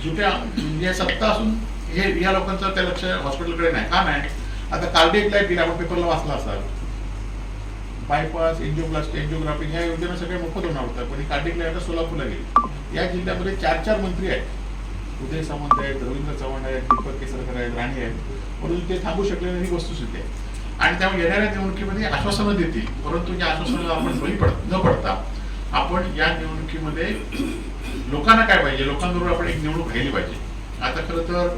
जुट्या म्हणजे सत्ता असून हे या लोकांचं त्या लक्ष हॉस्पिटलकडे नाही. का नाही? आता कार्डियक लाईट दिली, आपण पेपरला वाचला असाल. बायपास, एन्जिओप्लास्टी, एन्जिओग्राफी ह्या योजना सगळ्या मोफत होणार होत्या, पण ही कार्डियक लाईट आता सोलापूरला गेली. या जिल्ह्यामध्ये 4 मंत्री आहेत. उदय सामंत आहेत, रवींद्र चव्हाण आहेत, दीपक केसरकर आहेत, राणे आहेत. परंतु ते थांबू शकले नाही, ही वस्तुस्थिती आहे. आणि त्यामुळे येणाऱ्या निवडणुकीमध्ये आश्वासनं देतील, परंतु या आश्वासनाला आपण बळी न पडता आपण या निवडणुकीमध्ये लोकांना काय पाहिजे, लोकांबरोबर आपण एक निवडणूक राहिली पाहिजे. आता खरं तर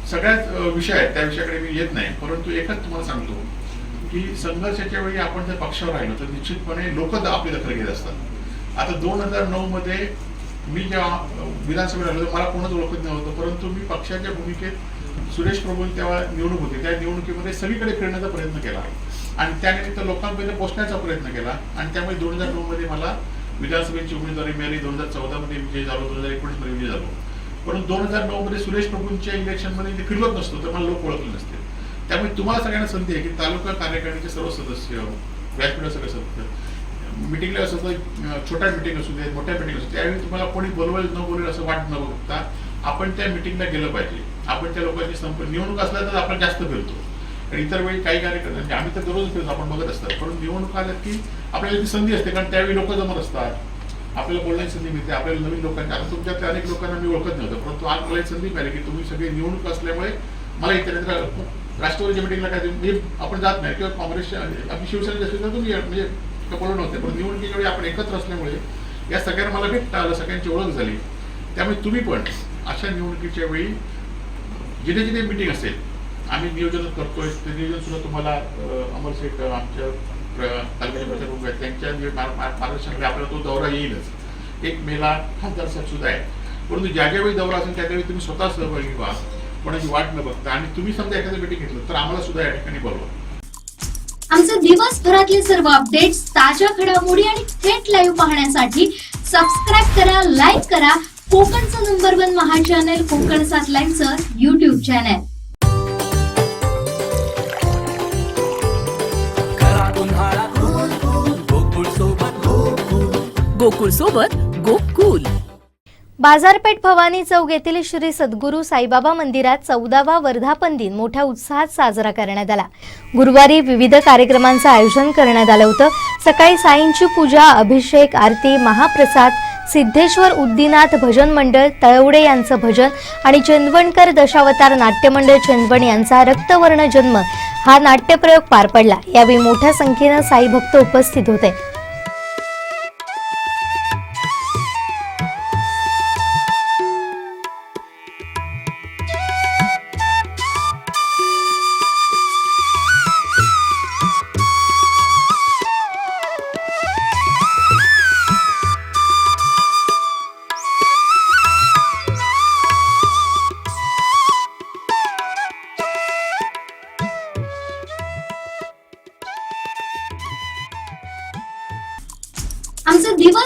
सगळ्याच विषय आहेत, त्या विषयाकडे मी येत नाही. परंतु एकच तुम्हाला सांगतो की संघर्षाच्या वेळी आपण जर पक्षावर राहिलो तर निश्चितपणे लोक आपली दखल घेत असतात. आता 2009 मध्ये मी जेव्हा विधानसभेत राहिलो मला कोणच ओळखत नव्हतं, परंतु मी पक्षाच्या भूमिकेत सुरेश प्रभूंनी तेव्हा निवडणूक होती, त्या निवडणुकीमध्ये सगळीकडे फिरण्याचा प्रयत्न केला आणि त्यानिमित्त लोकांपर्यंत पोहोचण्याचा प्रयत्न केला. आणि त्यामुळे 2009 मध्ये मला विधानसभेची उमेदवारी मिळाली. 2014 मध्ये विजय झालो, 2019 मध्ये विजय झालो. परंतु 2009 मध्ये सुरेश प्रभूंच्या इलेक्शनमध्ये फिरलोच नसतो तर मला लोक ओळखले नसते. त्यामुळे तुम्हाला सगळ्यांना संधी आहे की तालुका कार्यकारिणीचे सर्व सदस्य, व्यासपीठ सगळे सदस्य मिटिंगला असं छोट्या मिटिंग असू दे, मोठ्या मिटिंग असू, त्यावेळी तुम्हाला कोणी बोलवेल न बोलेल असं वाट न बघता आपण त्या मिटिंगला गेलं पाहिजे. आपण त्या लोकांची संपर्क, निवडणूक असल्या तर आपण जास्त फिरतो आणि इतर वेळी काही कार्यक्रम आम्ही तर दररोज फिरतो, आपण बघत असतात. परंतु निवडणूक आल्यात की आपल्याला ती संधी असते, कारण त्यावेळी लोक जमत असतात, आपल्याला बोलण्याची संधी मिळते, आपल्याला नवीन लोकांच्या. आता तुमच्यातल्या अनेक लोकांना मी ओळखत नव्हतं, परंतु आज मला एक संधी मिळाली की तुम्ही सगळे निवडणूक असल्यामुळे मला इतर राष्ट्रवादीच्या मिटिंगला काय म्हणजे आपण जात नाही, किंवा काँग्रेसच्या आपली शिवसेना असली तर तुम्ही म्हणजे बोलवून नव्हते, पण निवडणुकीच्या वेळी आपण एकत्र असल्यामुळे या सगळ्यांना मला भेटता आलं, सगळ्यांची ओळख झाली. त्यामुळे तुम्ही पण अशा निवडणुकीच्या वेळी जिथे जिथे मिटिंग असेल आम्ही नियोजन करतोय, ते नियोजन सुद्धा तुम्हाला अमर शेख आमच्या तालुक्याचे प्रचार प्रमुख आहेत त्यांच्या मार्गदर्शनाकडे आपल्याला तो दौरा येईलच. 1 मेला खासदार साहेब सुद्धा आहे. परंतु ज्या ज्यावेळी दौरा असेल त्या त्यावेळी तुम्ही स्वतः सहभागी व्हा, कोणाची वाट न बघता. आणि तुम्ही समजा एखाद्या मिटिंग घेतलं तर आम्हाला सुद्धा या ठिकाणी बोलवा. आमचे दिवसभरातले सर्व अपडेट्स, ताज्या घडामोडी आणि थेट लाईव्ह पाहण्यासाठी सबस्क्राईब करा, लाईक करा कोकणचं नंबर 1 महा चॅनल कोकण 7 लाईनचं YouTube चॅनल. गोकुळ सोबत गोकुल. बाजारपेठ भवानी चौक येथील श्री सद्गुरू साईबाबा मंदिरात 14वा वर्धापन दिन मोठ्या उत्साहात साजरा करण्यात आला. गुरुवारी विविध कार्यक्रमांचं आयोजन करण्यात आलं होतं. सकाळी साईंची पूजा, अभिषेक, आरती, महाप्रसाद, सिद्धेश्वर उद्दीनाथ भजन मंडळ तळवडे यांचं भजन आणि चंदवणकर दशावतार नाट्यमंडळ चंदवण यांचा रक्तवर्ण जन्म हा नाट्यप्रयोग पार पडला. यावेळी मोठ्या संख्येनं साई भक्त उपस्थित होते.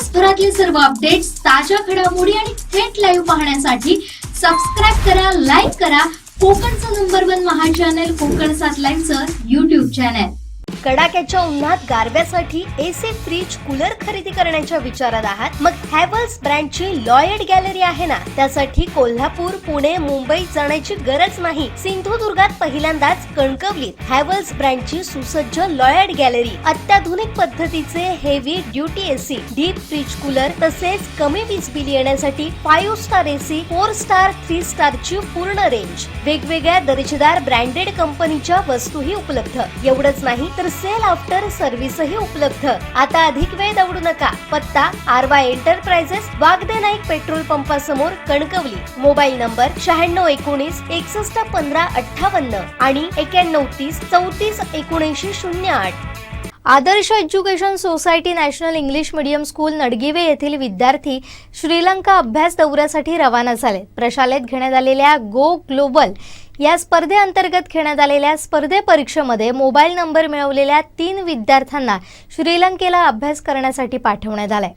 दिवसभरातले सर्व अपडेट्स, ताज्या घडामोडी आणि थेट लाईव्ह पाहण्यासाठी सबस्क्राईब करा, लाईक करा कोकणचं #1 महा चॅनल कोकण 7 लाईनचं YouTube चॅनल. कडाक्याच्या उन्हात गारव्यासाठी एसी, फ्रीज, कूलर खरेदी करण्याच्या विचारात आहात? मग हॅव्हल्स ब्रँडची लॉयड गॅलरी आहे ना. त्यासाठी कोल्हापूर, पुणे, मुंबई जाण्याची गरज नाही. सिंधुदुर्गात पहिल्यांदाच कणकवलीत हॅव्हल्स ब्रँडची सुसज्ज लॉयड गॅलरी, अत्याधुनिक पद्धतीचे heavy duty AC, deep freeze, cooler तसेच कमी वीज बिल येण्यासाठी 5 स्टार एसी, 4 स्टार, 3 स्टारची पूर्ण रेंज. वेगवेगळ्या दर्जेदार ब्रँडेड कंपनीच्या वस्तूही उपलब्ध. एवढंच नाही तर सेल आफ्टर सर्व्हिसही उपलब्ध. आता अधिक वेळ दवडू नका. पत्ता RY enterprises, Wagde Naik petrol पंपासमोर, कणकवली. मोबाईल नंबर 9619 61 15 58 आणि 91 30 34 79 08. Adarsh education society national English medium school Nadgive येथील विद्यार्थी श्रीलंका अभ्यास दौऱ्यासाठी रवाना झाले. प्रशालेत घेण्यात आलेल्या गो ग्लोबल या स्पर्धेअंतर्गत घेण्यात आलेल्या स्पर्धे परीक्षेमध्ये मोबाईल नंबर मिळवलेल्या 3 विद्यार्थ्यांना श्रीलंकेला अभ्यास करण्यासाठी पाठवण्यात आलाय.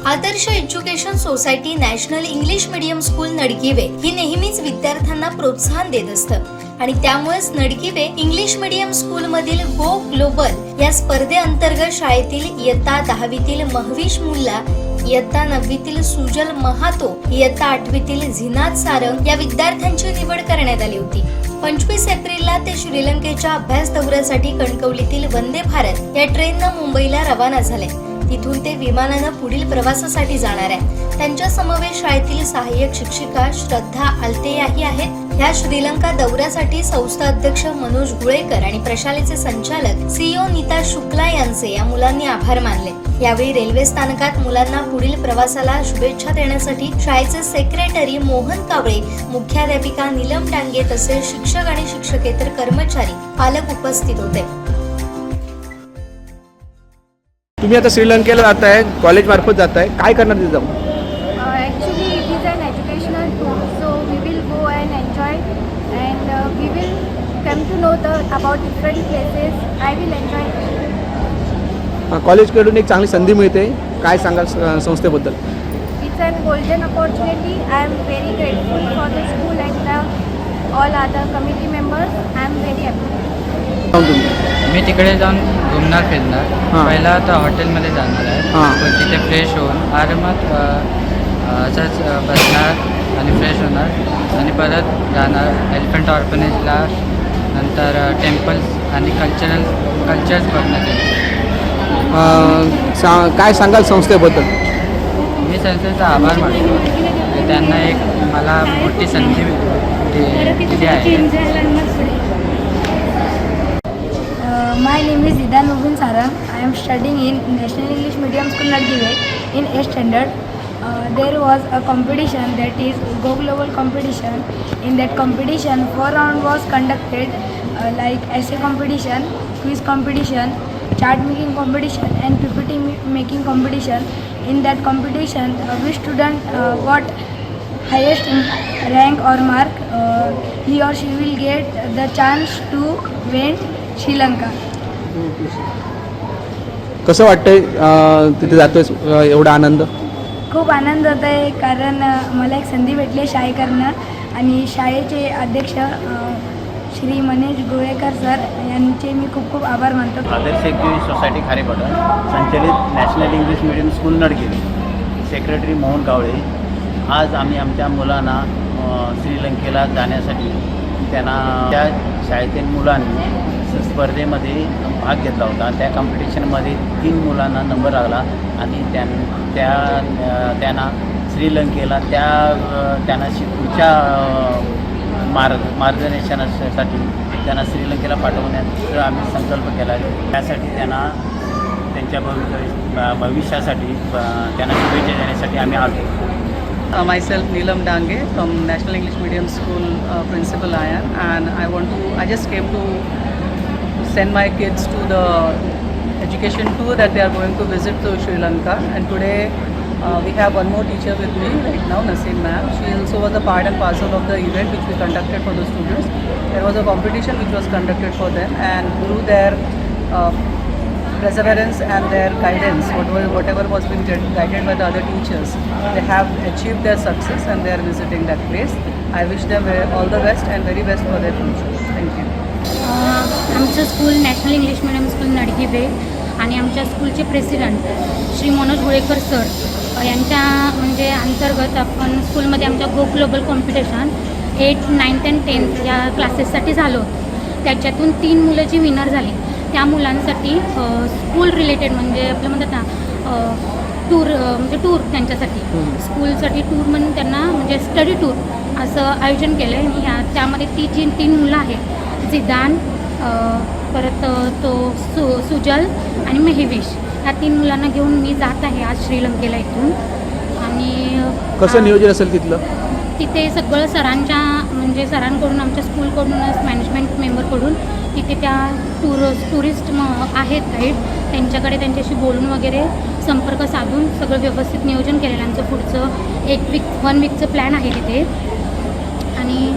Adarsh education society national English medium school Nadgive ही नेहमीच विद्यार्थ्यांना प्रोत्साहन देत असतं आणि त्यामुळेच नडगिवे इंग्लिश मीडियम स्कूल मधील गो ग्लोबल या स्पर्धेअंतर्गत शाळेतील इयत्ता 10वीतील महविश मुल्ला, इयत्ता 9वीतील सुजल महातो, इयत्ता 8वीतील झिनात सारंग या विद्यार्थ्यांची निवड करण्यात आली होती. 25 एप्रिलला ते श्रीलंकेच्या अभ्यास दौऱ्यासाठी कणकवलीतील वंदे भारत या ट्रेननं मुंबईला रवाना झाले. तिथून ते विमानानं पुढील प्रवासासाठी जाणार आहे. त्यांच्या समवेत शाळेतील सहाय्यक शिक्षिका श्रद्धा आलतेयाही आहेत. ह्या श्रीलंका दौऱ्यासाठी संस्था अध्यक्ष मनोज गुळेकर आणि प्रशालेचे संचालक सीईओ नीता शुक्ला यांचे या मुलांनी आभार मानले. यावेळी रेल्वे स्थानकात मुलांना पुढील प्रवासाला शुभेच्छा देण्यासाठी शाळेचे सेक्रेटरी मोहन कावळे, मुख्याध्यापिका नीलम डांगे तसेच शिक्षक आणि शिक्षकेतर कर्मचारी, पालक उपस्थित होते. तुम्ही आता श्रीलंकेला जाताय, कॉलेज मार्फत जाताय, काय करणार तिथे जाऊन? Actually, it is an educational tour, so we will go and enjoy, and we will come to know about different places. I will enjoy. कॉलेजकडून एक चांगली संधी मिळते, काय सांगाल संस्थेबद्दल? It's an golden opportunity. I am very grateful for the school and all other committee members. I am very happy. मी तिकडे जाऊन घुमणार फिरणार. पहिला आता हॉटेलमध्ये जाणार आहे, तिथे फ्रेश होऊन आरामात असंच बसणार आणि फ्रेश होणार आणि परत जाणार एलिफंट ऑर्फनेजला, नंतर टेम्पल्स आणि कल्चर्स बघण्यात येईल. काय सांगाल संस्थेबद्दल? मी संस्थेचा आभार मानतो, त्यांना एक मला मोठी संधी दिली आहे. My name is Idan Mubin Sarang. I am studying in National English Medium School Nagdive in 8th standard. There was a competition, that is Go Global competition. In that competition, 4 rounds was conducted, like essay competition, quiz competition, chart making competition, and PPT making competition. In that competition, which student got highest rank or mark, he or she will get the chance to win Sri Lanka. कसं वाटतंय तिथे जातोय, एवढा आनंद? खूप आनंद होत आहे, कारण मला एक संधी भेटली शाळेकडनं आणि शाळेचे अध्यक्ष श्री मनोज गुळेकर सर यांचे मी खूप खूप आभार मानतो. आदर्श एज्युकेशन सोसायटी खारेपाटण संचलित national English medium school Nadgive, secretary Mohan Kawale. आज आम्ही आमच्या मुलांना श्रीलंकेला जाण्यासाठी त्यांना त्या शाळेतील मुलांनी स्पर्धेमध्ये भाग घेतला होता. त्या कॉम्पिटिशनमध्ये 3 मुलांना नंबर लागला आणि त्यांना श्रीलंकेला त्यांना पुढच्या मार्गदर्शनासाठी त्यांना श्रीलंकेला पाठवण्याचा आम्ही संकल्प केला. त्यासाठी त्यांना त्यांच्या भविष्यासाठी त्यांना शुभेच्छा देण्यासाठी आम्ही आलो. Myself Neelam Dange from National English Medium School principal I am, and I just came to send my kids to the education tour that they are going to visit to Sri Lanka. And today we have one more teacher with me right now, Naseem ma'am. She also was a part and parcel of the event which we conducted for the students. There was a competition which was conducted for them, and through their perseverance and their guidance, whatever was been guided by the other teachers, they have achieved their success and they are visiting that place. I wish them all the best and very best for their future. Thank you. आमचं school national English medium school Nadgibe आणि आमच्या स्कूलचे प्रेसिडेंट श्री मनोज होळेकर सर यांच्या म्हणजे अंतर्गत आपण स्कूलमध्ये आमच्या go global competition 8th, 9th and 10th या क्लासेससाठी झालं होतं. त्याच्यातून 3 मुलं जी विनर झाली त्या मुलांसाठी स्कूल रिलेटेड म्हणजे आपलं म्हणतात ना टूर म्हणजे टूर त्यांच्यासाठी स्कूलसाठी टूर म्हणून त्यांना म्हणजे स्टडी टूर असं आयोजन केलं आहे. आणि त्यामध्ये ती जी 3 मुलं आहेत जिदान परत तो सुजल आणि मेहविश ह्या 3 मुलांना घेऊन मी जात आहे आज श्रीलंकेला इथून. आणि कसं नियोजन असेल तिथलं? तिथे सगळं सरांच्या म्हणजे सरांकडून आमच्या स्कूलकडूनच मॅनेजमेंट मेंबरकडून तिथे त्या टुरिस्ट आहेत गाईड त्यांच्याकडे त्यांच्याशी बोलून वगैरे संपर्क साधून सगळं व्यवस्थित नियोजन केलेलं आमचं पुढचं 1 वीकचं प्लॅन आहे तिथे. आणि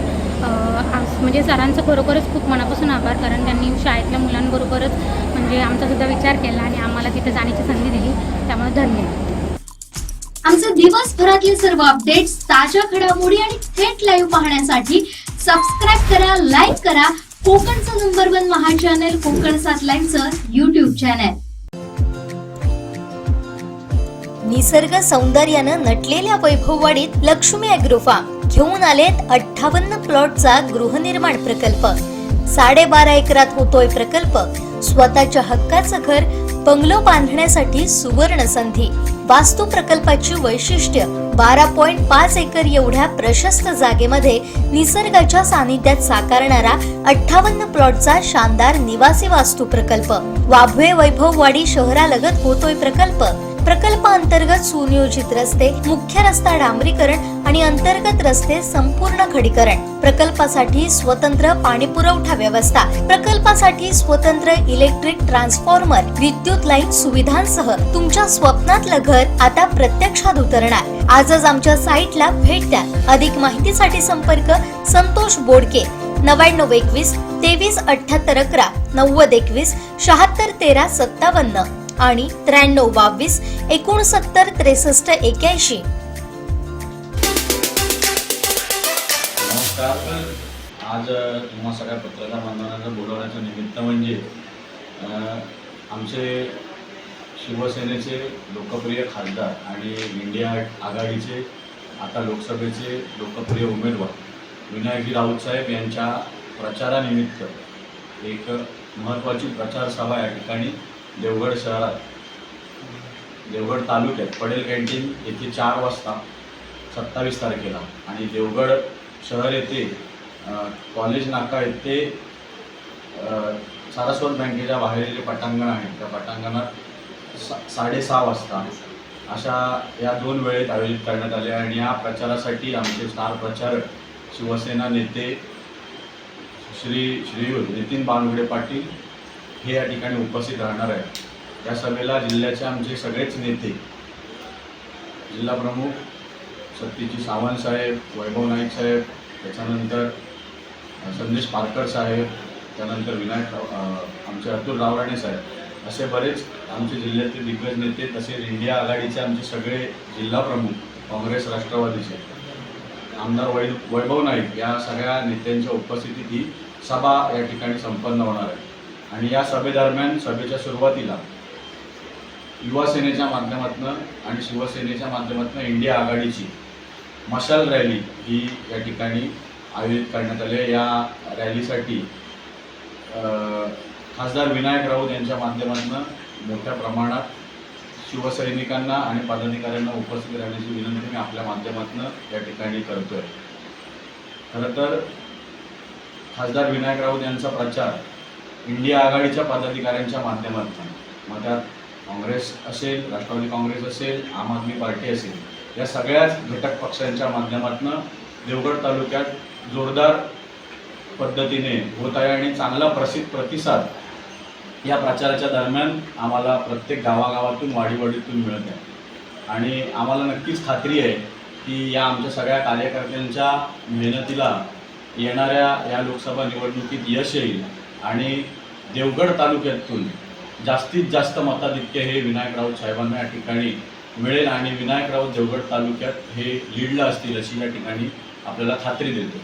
म्हणजे सरांचं खरोखरच खूप मनापासून आभार कारण त्यांनी शाळेतल्या मुलांबरोबरच म्हणजे आमचासुद्धा विचार केला आणि आम्हाला तिथे जाण्याची संधी दिली त्यामुळे धन्यवाद. आमचे दिवसभरातले सर्व अपडेट्स, ताज्या घडामोडी आणि थेट लाईव्ह पाहण्यासाठी सबस्क्राईब करा, लाईक करा कोकणचं नंबर 1 महा चॅनल कोकण 7 लाईव्हचं YouTube चॅनल. निसर्ग सौंदर्यानं नटलेल्या वैभववाडीत लक्ष्मी ॲग्रो फार्म घेऊन आलेत 58 प्लॉटचा गृहनिर्माण प्रकल्प. 12.5 एकरात होतोय प्रकल्प. स्वतःच्या हक्काचं घर बंगलो बांधण्यासाठी सुवर्ण संधी. वास्तू प्रकल्पाची वैशिष्ट्य 12.5 एकर एवढ्या प्रशस्त जागेमध्ये निसर्गाच्या सानिध्यात साकारणारा 58 प्लॉटचा शानदार निवासी वास्तू प्रकल्प. वाभवे वैभववाडी शहरालगत होतोय प्रकल्प. प्रकल्पाअंतर्गत सुनियोजित रस्ते, मुख्य रस्ता डांबरीकरण आणि अंतर्गत रस्ते संपूर्ण खडीकरण. प्रकल्पासाठी स्वतंत्र पाणी पुरवठा व्यवस्था. प्रकल्पासाठी स्वतंत्र इलेक्ट्रिक ट्रान्सफॉर्मर, विद्युत लाईन सुविधांसह तुमच्या स्वप्नातलं घर आता प्रत्यक्षात उतरणार. आजच आमच्या साईटला भेट द्या. अधिक माहितीसाठी संपर्क संतोष बोडके 9921 237811 9021 7613 57 आणि 9322 69 63 81. नमस्कार. आज तुम्हा सगळ्या पत्रकार बांधवांना बोलवण्याचं निमित्त म्हणजे आमचे शिवसेनेचे लोकप्रिय खासदार आणि इंडिया आघाडीचे आता लोकसभेचे लोकप्रिय उमेदवार विनायकजी राऊत साहेब यांच्या प्रचारानिमित्त एक महत्त्वाची प्रचार सभा या ठिकाणी देवगड शहरात देवगड तालुक्यात पडेल कॅन्टीन येथे 4 वाजता 27 तारखेला आणि देवगड शहर येथे कॉलेज नाका येथे सारस्वत बँकेच्या बाहेर जे पटांगण आहे त्या पटांगणात 6:30 वाजता अशा या 2 वेळेत आयोजित करण्यात आले. आणि या प्रचारासाठी आमचे स्टार प्रचारक शिवसेना नेते श्रीयुत नितीन बानगुडे पाटील हे या ठिकाणी उपस्थित राहणार आहेत. या सभेला जिल्ह्याचे आमचे सगळेच नेते, जिल्हा प्रमुख सतीजी सावंत साहेब, वैभव नाईक साहेब, त्याच्यानंतर संदेश पारकर साहेब, त्यानंतर आमचे अतुल रावराणे साहेब असे बरेच आमचे जिल्ह्यातील दिग्गज नेते, तसेच इंडिया आघाडीचे आमचे सगळे जिल्हा प्रमुख, काँग्रेस राष्ट्रवादीचे आमदार वैभव नाईक या सगळ्या नेत्यांच्या उपस्थितीत ही सभा या ठिकाणी संपन्न होणार आहे. आणि या सभेदरम्यान सभेच्या सुरुवातीला युवा सेनेच्या माध्यमातून आणि शिवसेनेच्या माध्यमातून इंडिया आघाडीची मशाल रॅली ही या ठिकाणी आयोजित करण्यात आली. या रॅलीसाठी खासदार विनायक राऊत यांच्या माध्यमातून मोठ्या प्रमाणात शिवसैनिकांना आणि पदाधिकाऱ्यांना उपस्थित राहण्याची विनंती मी आपल्या माध्यमातून या ठिकाणी करतोय. खरं तर खासदार विनायक राऊत यांचा प्रचार इंडिया आघाडीच्या पदाधिकाऱ्यांच्या माध्यमातून, मग त्यात काँग्रेस असेल, राष्ट्रवादी काँग्रेस असेल, आम आदमी पार्टी असेल, या सगळ्याच घटक पक्षांच्या माध्यमातून देवगड तालुक्यात जोरदार पद्धतीने होत आहे. आणि चांगला प्रतिसाद या प्रचाराच्या दरम्यान आम्हाला प्रत्येक गावागावातून वाडीवाडीतून मिळत आहे. आणि आम्हाला नक्कीच खात्री आहे की या आमच्या सगळ्या कार्यकर्त्यांच्या मेहनतीला येणाऱ्या या लोकसभा निवडणुकीत यश येईल आणि देवगड तालुक्यातून जास्तीत जास्त मताधिक्य हे विनायक राऊत साहेबांना या ठिकाणी मिळेल आणि विनायक राऊत देवगड तालुक्यात हे लीडला असतील अशी या ठिकाणी आपल्याला खात्री देतो.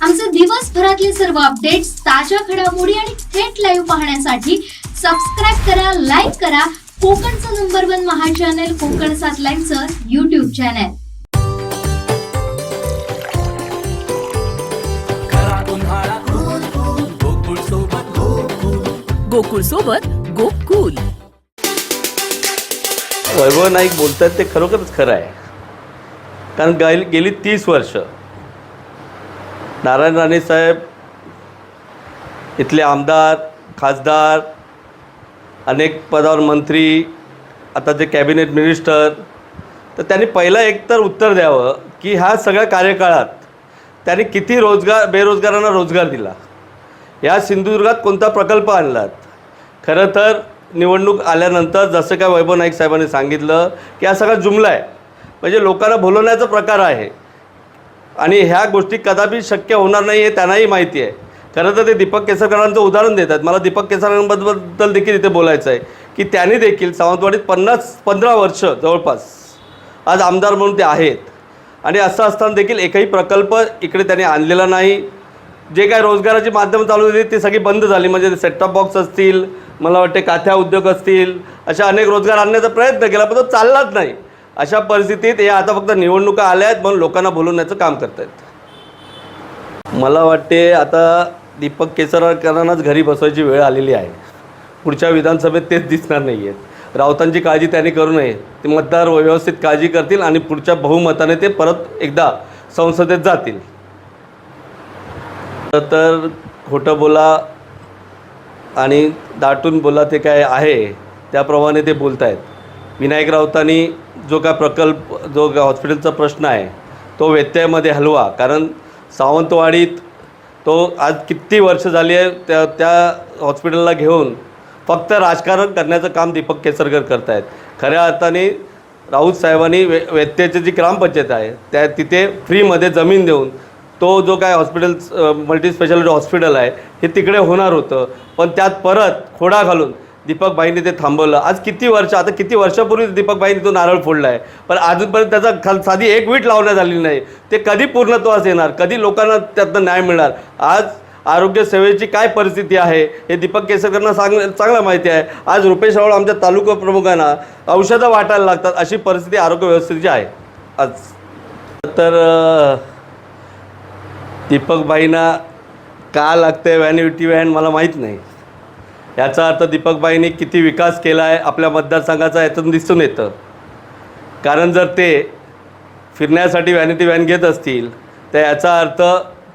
आमचे दिवसभरातले सर्व अपडेट्स, ताज्या घडामोडी आणि थेट लाईव्ह पाहण्यासाठी सबस्क्राईब करा, लाईक करा कोकणचं नंबर 1 महा चॅनल कोकण 7 लाईव्हचं YouTube चॅनल. गोकुळ सोबत गोकुल. वैभव नाईक बोलतात ते खरोखरच खरं आहे. कारण गेली 30 वर्ष नारायण राणे साहेब इथले आमदार, खासदार, अनेक पदावर मंत्री, आता जे कॅबिनेट मिनिस्टर, तर त्यांनी पहिलं एकतर उत्तर द्यावं की ह्या सगळ्या कार्यकाळात त्यांनी किती बेरोजगारांना रोजगार दिला, या सिंधुदुर्गात कोणता प्रकल्प आणलात. खरं तर निवडणूक आल्यानंतर जसं काय वैभव नाईक साहेबांनी सांगितलं की हा सगळा जुमला आहे, म्हणजे लोकांना बोलवण्याचा प्रकार आहे आणि ह्या गोष्टी कदापि शक्य होणार नाही हे त्यांनाही माहिती आहे. खरं तर ते दीपक केसरकरांचं उदाहरण देतात. मला दीपक केसरकरांबद्दल देखील इथे बोलायचं आहे की त्यांनी देखील सावंतवाडीत 15 वर्ष जवळपास आज आमदार म्हणून ते आहेत आणि असं असताना देखील एकही प्रकल्प इकडे त्यांनी आणलेला नाही. जे काय रोजगाराची माध्यमं चालू होती ती सगळी बंद झाली, म्हणजे सेटटॉप बॉक्स असतील, मला वाटते काथ्या उद्योग असतील, अशा अनेक रोजगार आणण्याचा प्रयत्न केला पण तो चाललाच नाही. अशा परिस्थितीत हे आता फक्त निवडणुका आल्या आहेत म्हणून लोकांना बोलवण्याचं काम करत आहेत. मला वाटते आता दीपक केसरकरांनाच घरी बसवायची वेळ आलेली आहे. पुढच्या विधानसभेत तेच दिसणार नाही आहेत. राऊतांची काळजी त्यांनी करू नये. ते मतदार व्यवस्थित काळजी करतील आणि पुढच्या बहुमताने ते परत एकदा संसदेत जातील. तर खोटं बोला आणि दाटून बोला ते काय आहे त्याप्रमाणे ते बोलत आहेत. विनायक राऊतांनी जो काय प्रकल्प, जो काय हॉस्पिटलचा प्रश्न आहे तो व्यत्ययामध्ये हलवा. कारण सावंतवाडीत तो आज किती वर्ष झाली आहे त्या हॉस्पिटलला घेऊन फक्त राजकारण करण्याचं काम दीपक केसरकर करत आहेत. खऱ्या अर्थाने राऊत साहेबांनी व्यत्ययाची जी ग्रामपंचायत आहे त्या तिथे फ्रीमध्ये जमीन देऊन तो जो काय हॉस्पिटल मल्टीस्पेशालिटी हॉस्पिटल आहे हे तिकडे होणार होतं, पण त्यात परत खोडा घालून दीपकबाईंनी ते थांबवलं. आज किती वर्षापूर्वी दीपकबाईंनी तो नारळ फोडला आहे, पण अजूनपर्यंत त्याचा साधी एक वीट लावण्यात आलेली नाही. ते कधी पूर्णत्वास येणार, कधी लोकांना त्यातनं न्याय मिळणार. आज आरोग्य सेवेची काय परिस्थिती आहे हे दीपक केसरकरांना चांगलं माहिती आहे. आज रुपेश रावळ आमच्या तालुका प्रमुखांना औषधं वाटायला लागतात, अशी परिस्थिती आरोग्य व्यवस्थेची आहे आज. तर दीपकबाईंना का लागते व्हॅनिटी व्हॅन मला माहीत नाही. याचा अर्थ दीपकबाईंनी किती विकास केला आहे आपल्या मतदारसंघाचा यातून दिसून येतं. कारण जर ते फिरण्यासाठी व्हॅनिटी व्हॅन घेत असतील तर याचा अर्थ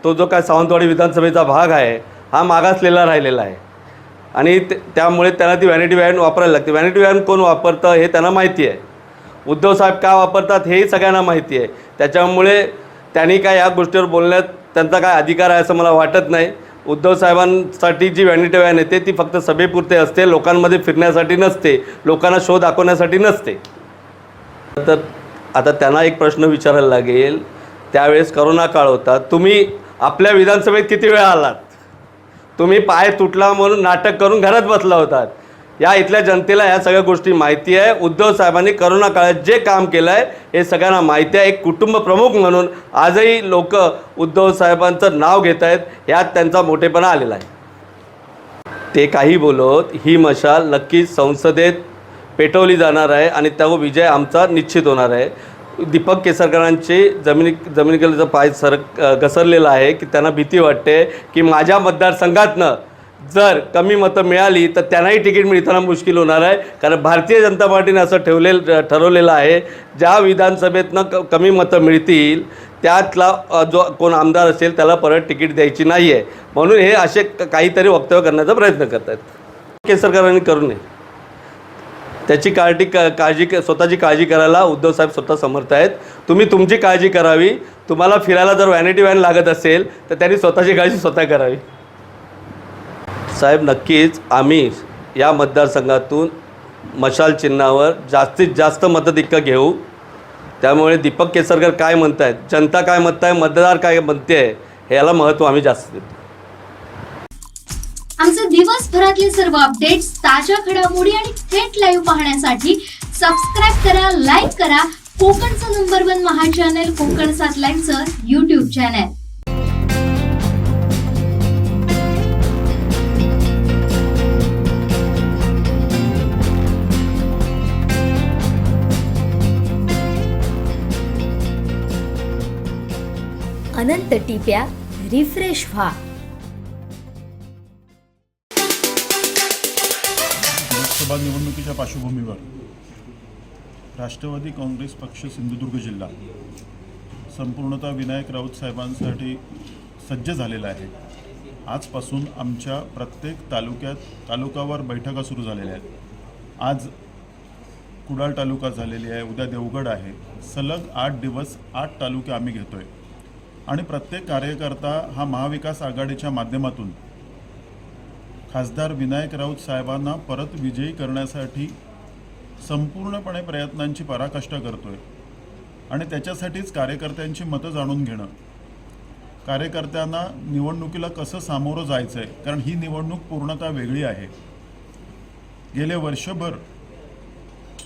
तो जो काय सावंतवाडी विधानसभेचा भाग आहे हा मागासलेला राहिलेला आहे आणि त्यामुळे त्यांना ती व्हॅनिटी व्हॅन वापरायला लागते. व्हॅनिटी व्हॅन कोण वापरतं हे त्यांना माहिती आहे. उद्धव साहेब का वापरतात हेही सगळ्यांना माहिती आहे. त्याच्यामुळे त्यांनी काय या गोष्टीवर बोलण्यात त्यांचा काय अधिकार आहे असं मला वाटत नाही. उद्धव साहेबांसाठी जी व्हॅनिटी व्हॅन येते ती फक्त सभेपुरते असते, लोकांमध्ये फिरण्यासाठी नसते, लोकांना शो दाखवण्यासाठी नसते. तर आता त्यांना एक प्रश्न विचारायला लागेल. त्यावेळेस करोना काळ होता, तुम्ही आपल्या विधानसभेत किती वेळा आलात? तुम्ही पाय तुटला म्हणून नाटक करून घरात बसला होतात. या इथल्या जनतेला ह्या सगळ्या गोष्टी माहिती आहे. उद्धव साहेबांनी करोना काळात जे काम केलं आहे हे सगळ्यांना माहिती आहे. एक कुटुंब प्रमुख म्हणून आजही लोक उद्धव साहेबांचं नाव घेत आहेत, यात त्यांचा मोठेपणा आलेला आहे. ते काही बोलत ही मशाल नक्कीच संसदेत पेटवली जाणार आहे आणि तो विजय आमचा निश्चित होणार आहे. दीपक केसरकरांची जमिनीकडचा पाय घसरलेला आहे की त्यांना भीती वाटते की माझ्या मतदारसंघातनं जर कमी मतं मिळाली तर त्यांनाही तिकीट मिळताना मुश्किल होणार आहे. कारण भारतीय जनता पार्टीने असं ठरवलेलं आहे, ज्या विधानसभेतनं कमी मतं मिळतील त्यातला जो कोण आमदार असेल त्याला परत तिकीट द्यायची नाही आहे. म्हणून हे असे काहीतरी वक्तव्य करण्याचा प्रयत्न करत आहेत. केसरकरांनी करू नये. त्याची स्वतःची काळजी करायला उद्धव साहेब स्वतः समर्थ आहेत. तुम्ही तुमची काळजी करावी. तुम्हाला फिरायला जर व्हॅनिटी व्हॅन लागत असेल तर त्यांनी स्वतःची काळजी स्वतः करावी. साहेब, नक्कीच आम्ही या मतदारसंघातून मशाल चिन्हावर जास्तीत जास्त मताधिक्य घेऊ. त्यामुळे दीपक केसरकर काय म्हणत आहेत, जनता काय म्हणत आहे, मतदार काय म्हणते आहे, ह्याला महत्त्व आम्ही जास्त देतो. आमचे दिवसभरातले सर्व अपडेट्स, ताज्या घडामोडी आणि थेट लाईव्ह पाहण्यासाठी सबस्क्राईब करा, लाईक करा कोकणचं नंबर 1 महा चॅनल कोकण 7 लाईव्हचं YouTube चॅनल. अनंत टिप्या रिफ्रेश व्हा. लोकसभा निवडणुकीच्या पार्श्वभूमीवर राष्ट्रवादी काँग्रेस पक्ष सिंधुदुर्ग जिल्हा संपूर्णतः विनायक राऊत साहेबांसाठी सज्ज झालेला आहे. आजपासून आमच्या प्रत्येक तालुक्यावर बैठका सुरू झालेल्या आहेत. आज कुडाळ तालुका झालेली आहे, उद्या देवगड आहे. सलग 8 दिवस 8 तालुके आम्ही घेतोय आणि प्रत्येक कार्यकर्ता हा महाविकास आघाडीच्या माध्यमातून खासदार विनायक राऊत साहेबांना परत विजयी करण्यासाठी संपूर्णपणे प्रयत्नांची पराकाष्ठा करतोय आणि त्याच्यासाठीच कार्यकर्त्यांची मतं जाणून घेणं, कार्यकर्त्यांना निवडणुकीला कसं सामोरं जायचं आहे, कारण ही निवडणूक पूर्णतः वेगळी आहे. गेले वर्षभर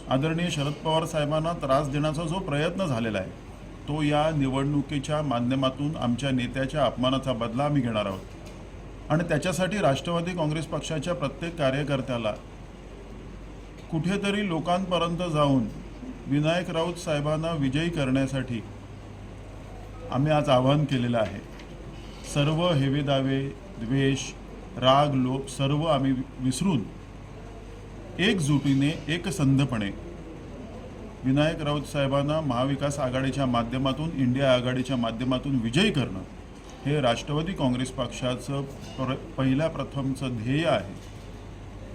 आदरणीय शरद पवार साहेबांना त्रास देण्याचा जो प्रयत्न झालेला आहे तो या निवडणुकीच्या माध्यमातून आमच्या नेत्याच्या अपमानाचा बदला आम्ही घेणार आहोत आणि त्याच्यासाठी राष्ट्रवादी काँग्रेस पक्षाच्या प्रत्येक कार्यकर्त्याला कुठेतरी लोकांपर्यंत जाऊन विनायक राऊत साहेबांना विजयी करण्यासाठी आम्ही आज आवाहन केलेलं आहे. सर्व हेवेदावे, द्वेष, राग, लोभ सर्व आम्ही विसरून एकजुटीने एकसंधपणे विनायक राऊत साहेबांना महाविकास आघाडीच्या माध्यमातून, इंडिया आघाडीच्या माध्यमातून विजयी करणं हे राष्ट्रवादी काँग्रेस पक्षाचं पहिल्या प्रथमचं ध्येय आहे.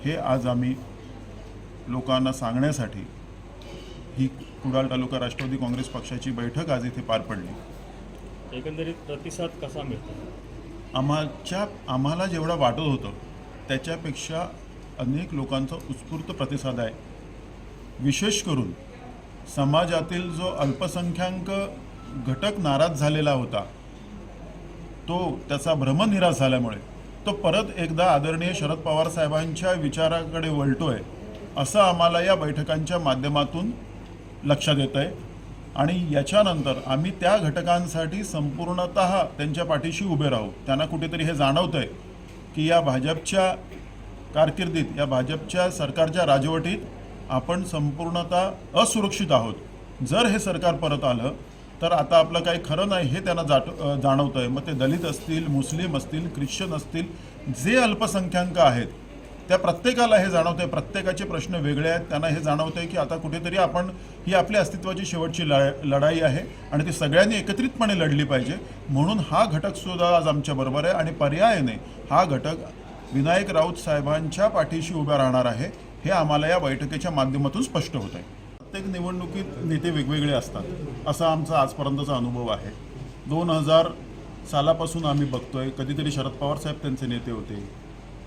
हे आज आम्ही लोकांना सांगण्यासाठी ही कुडाळ तालुका राष्ट्रवादी काँग्रेस पक्षाची बैठक आज इथे पार पडली. एकंदरीत प्रतिसाद कसा मिळतो? आम्हाला जेवढा वाटत होतं त्याच्यापेक्षा अनेक लोकांचा उत्स्फूर्त प्रतिसाद आहे. विशेष करून समाजातील जो अल्पसंख्याक घटक नाराज झालेला होता तो त्याचा भ्रमनिराश झाल्यामुळे तो परत एकदा आदरणीय शरद पवार साहेबांच्या विचाराकडे वळतोय असं आम्हाला या बैठकांच्या माध्यमातून लक्षात येतं आहे आणि याच्यानंतर आम्ही त्या घटकांसाठी संपूर्णतः त्यांच्या पाठीशी उभे राहू. त्यांना कुठेतरी हे जाणवतं आहे की या भाजपच्या कारकिर्दीत, या भाजपच्या सरकारच्या राजवटीत आपण संपूर्णतः असुरक्षित आहोत. जर हे सरकार परत आलं तर आता आपलं काही खरं नाही हे त्यांना जाणवतं आहे. मग ते दलित असतील, मुस्लिम असतील, ख्रिश्चन असतील, जे अल्पसंख्याक आहेत त्या प्रत्येकाला हे जाणवतं आहे. प्रत्येकाचे प्रश्न वेगळे आहेत. त्यांना हे जाणवतं आहे की आता कुठेतरी आपण ही आपल्या अस्तित्वाची शेवटची लढाई आहे आणि ती सगळ्यांनी एकत्रितपणे लढली पाहिजे. म्हणून हा घटकसुद्धा आज आमच्याबरोबर आहे आणि पर्यायाने हा घटक विनायक राऊत साहेबांच्या पाठीशी उभा राहणार आहे हे आम्हाला या बैठकीच्या माध्यमातून स्पष्ट होत आहे. प्रत्येक निवडणुकीत नेते वेगवेगळे असतात असा आमचा आजपर्यंतचा अनुभव आहे. 2000 सालापासून आम्ही बघतोय. कधीतरी शरद पवार साहेब त्यांचे नेते होते,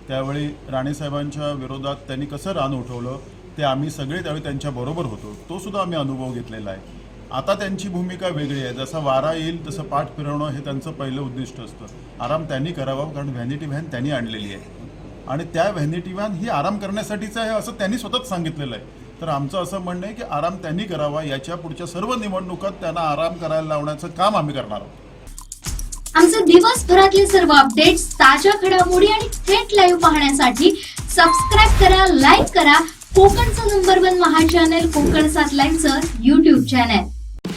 त्यावेळी राणेसाहेबांच्या विरोधात त्यांनी कसं रान उठवलं ते आम्ही सगळे त्यावेळी त्यांच्याबरोबर होतो. तो सुद्धा आम्ही अनुभव घेतलेला आहे. आता त्यांची भूमिका वेगळी आहे. जसा वारा येईल तसं पाठ फिरवणं हे त्यांचं पहिलं उद्दिष्ट असतं. आराम त्यांनी करावा, कारण व्हॅनिटी व्हॅन त्यांनी आणलेली आहे आणि त्या व्हॅनिटी व्हॅन ही आराम करण्यासाठीच आहे असं त्यांनी स्वतःच सांगितलेलं आहे. तर आमचं असं म्हणणं आहे की आराम त्यांनी करावा. याच्या पुढच्या सर्व निवडणुकात त्यांना आराम करायला लावण्याचं काम आम्ही करणार आहोत. आमचे दिवसभरातले सर्व अपडेट्स, ताज्या घडामोडी आणि थेट लाईव्ह पाहण्यासाठी सबस्क्राईब करा, लाईक करा कोकणचं नंबर 1 महा चॅनल कोकण 7 लाईव्हचं YouTube चॅनल.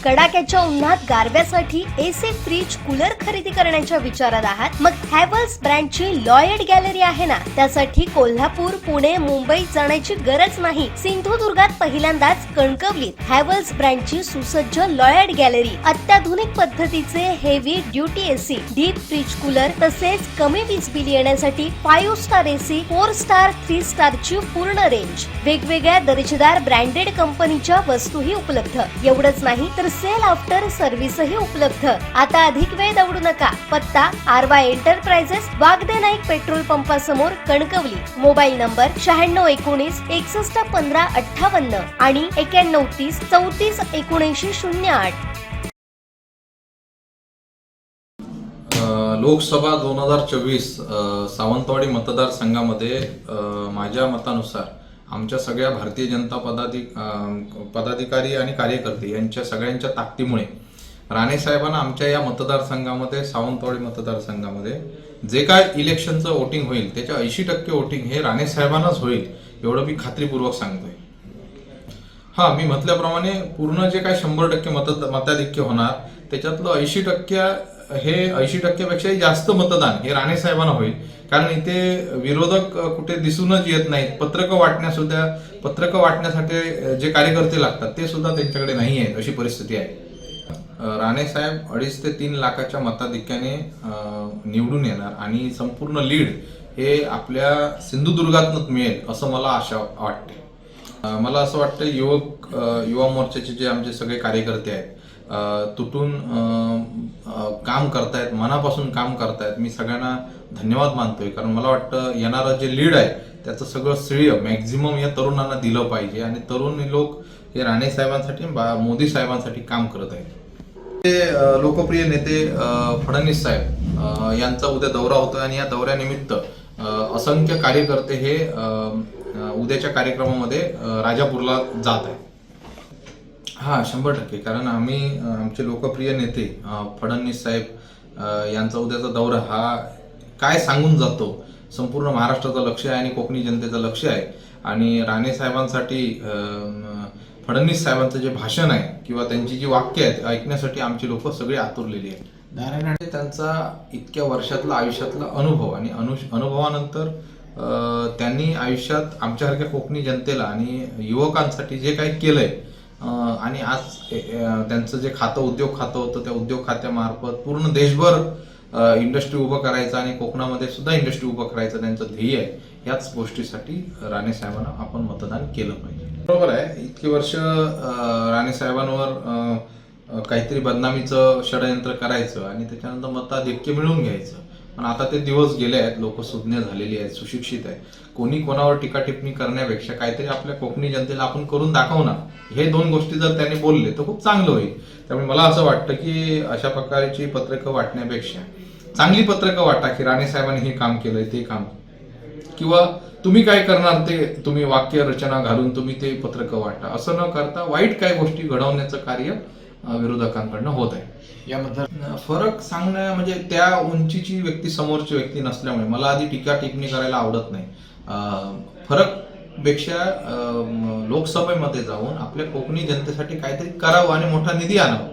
कडाक्याच्या उन्हात गारव्यासाठी एसी, फ्रीज, कूलर खरेदी करण्याच्या विचारात आहात? मग हॅव्हल्स ब्रँडची लॉयड गॅलरी आहे ना. त्यासाठी कोल्हापूर, पुणे, मुंबईत जाण्याची गरज नाही. सिंधुदुर्गात पहिल्यांदाच कणकवलीत हॅव्हल्स ब्रँडची सुसज्ज लॉयड गॅलरी, अत्याधुनिक पद्धतीचे heavy duty AC, deep freeze, cooler तसेच कमी वीज बिल येण्यासाठी 5 स्टार एसी, 4 स्टार, 3 स्टारची पूर्ण रेंज. वेगवेगळ्या दर्जेदार ब्रँडेड कंपनीच्या वस्तूही उपलब्ध. एवढंच नाही तर सेल आफ्टर सर्व्हिसही उपलब्ध. आता अधिक वेळ दवडू नका. पत्ता RY enterprises, Wagde Naik petrol पंपासमोर, कणकवली. मोबाईल नंबर 9619 61 15 58 आणि 91 30 34 79 08. लोकसभा 2024 सावंतवाडी मतदारसंघामध्ये माझ्या मतानुसार आमच्या सगळ्या भारतीय जनता पदाधिकारी आणि कार्यकर्ते यांच्या सगळ्यांच्या ताकदीमुळे राणे साहेबांना आमच्या या मतदारसंघामध्ये, सावंतवाडी मतदारसंघामध्ये जे काय इलेक्शनचं वोटिंग होईल त्याच्या 80% वोटिंग हे राणे साहेबांनाच होईल एवढं मी खात्रीपूर्वक सांगतोय. हा, मी म्हटल्याप्रमाणे पूर्ण जे काय 100% मताधिक्य होणार त्याच्यातलं 80% हे 80%पेक्षाही जास्त मतदान हे राणे साहेबांना होईल. कारण इथे विरोधक कुठे दिसूनच येत नाहीत. पत्रकं वाटण्यासाठी जे कार्यकर्ते लागतात ते सुद्धा त्यांच्याकडे नाही आहेत, अशी परिस्थिती आहे. राणे साहेब 2.5 ते 3 लाखाच्या मताधिक्याने निवडून येणार आणि संपूर्ण लीड हे आपल्या सिंधुदुर्गातूनच मिळेल असं मला आशा वाटते. मला असं वाटतं युवा मोर्चाचे जे आमचे सगळे कार्यकर्ते आहेत तुटून काम करतायत, मनापासून काम करतायत. मी सगळ्यांना धन्यवाद मानतोय, कारण मला वाटतं येणारं जे लीड आहे त्याचं सगळं श्रेय मॅक्झिमम या तरुणांना दिलं पाहिजे आणि तरुण लोक हे राणे साहेबांसाठी, मोदी साहेबांसाठी काम करत आहेत. लोकप्रिय नेते फडणवीस साहेब यांचा उद्या दौरा होतोय आणि या दौऱ्यानिमित्त असंख्य कार्यकर्ते हे उद्याच्या कार्यक्रमामध्ये राजापूरला जात आहेत. हा, 100%. कारण आमचे लोकप्रिय नेते फडणवीस साहेब यांचा उद्याचा दौरा हा काय सांगून जातो, संपूर्ण महाराष्ट्राचं लक्ष आहे आणि कोकणी जनतेचं लक्ष आहे. आणि राणे साहेबांसाठी फडणवीस साहेबांचं जे भाषण आहे किंवा त्यांची जी वाक्य आहेत ऐकण्यासाठी आमची लोक सगळे आतुरलेली आहेत. नारायण त्यांचा इतक्या वर्षातला आयुष्यातला अनुभव आणि अनुभवानंतर त्यांनी आयुष्यात आमच्यासारख्या कोकणी जनतेला आणि युवकांसाठी जे काही केलंय आणि आज त्यांचं जे उद्योग खातं होतं त्या उद्योग खात्यामार्फत पूर्ण देशभर इंडस्ट्री उभं करायचं आणि कोकणामध्ये सुद्धा इंडस्ट्री उभं करायचं त्यांचं ध्येय आहे. याच गोष्टीसाठी राणे साहेबांना आपण मतदान केलं पाहिजे. बरोबर आहे, इतकी वर्ष राणे साहेबांवर काहीतरी बदनामीचं षडयंत्र करायचं आणि त्याच्यानंतर मताधिक्य मिळवून घ्यायचं. पण आता ते दिवस गेले आहेत, लोक सुज्ञ झालेली आहेत, सुशिक्षित आहेत. कोणी कोणावर टीका टिप्पणी करण्यापेक्षा काहीतरी आपल्या कोकणी जनतेला आपण करून दाखवणार, हे 2 गोष्टी जर त्यांनी बोलले तर खूप चांगलं होईल. त्यामुळे मला असं वाटतं की अशा प्रकारची पत्रकं वाटण्यापेक्षा चांगली पत्रकं वाटा की राणे साहेबांनी हे काम केलंय, ते काम, किंवा तुम्ही काय करणार ते तुम्ही वाक्य रचना घालून तुम्ही ते पत्रकं वाटा. असं न करता वाईट काही गोष्टी घडवण्याचं कार्य विरोधकांकडनं होत आहे. यामध्ये फरक सांगण्या म्हणजे त्या उंचीची व्यक्ती समोरची व्यक्ती नसल्यामुळे मला आधी टीका टिप्पणी करायला आवडत नाही. फरकपेक्षा लोकसभेमध्ये जाऊन आपल्या कोकणी जनतेसाठी काहीतरी करावं आणि मोठा निधी आणावं,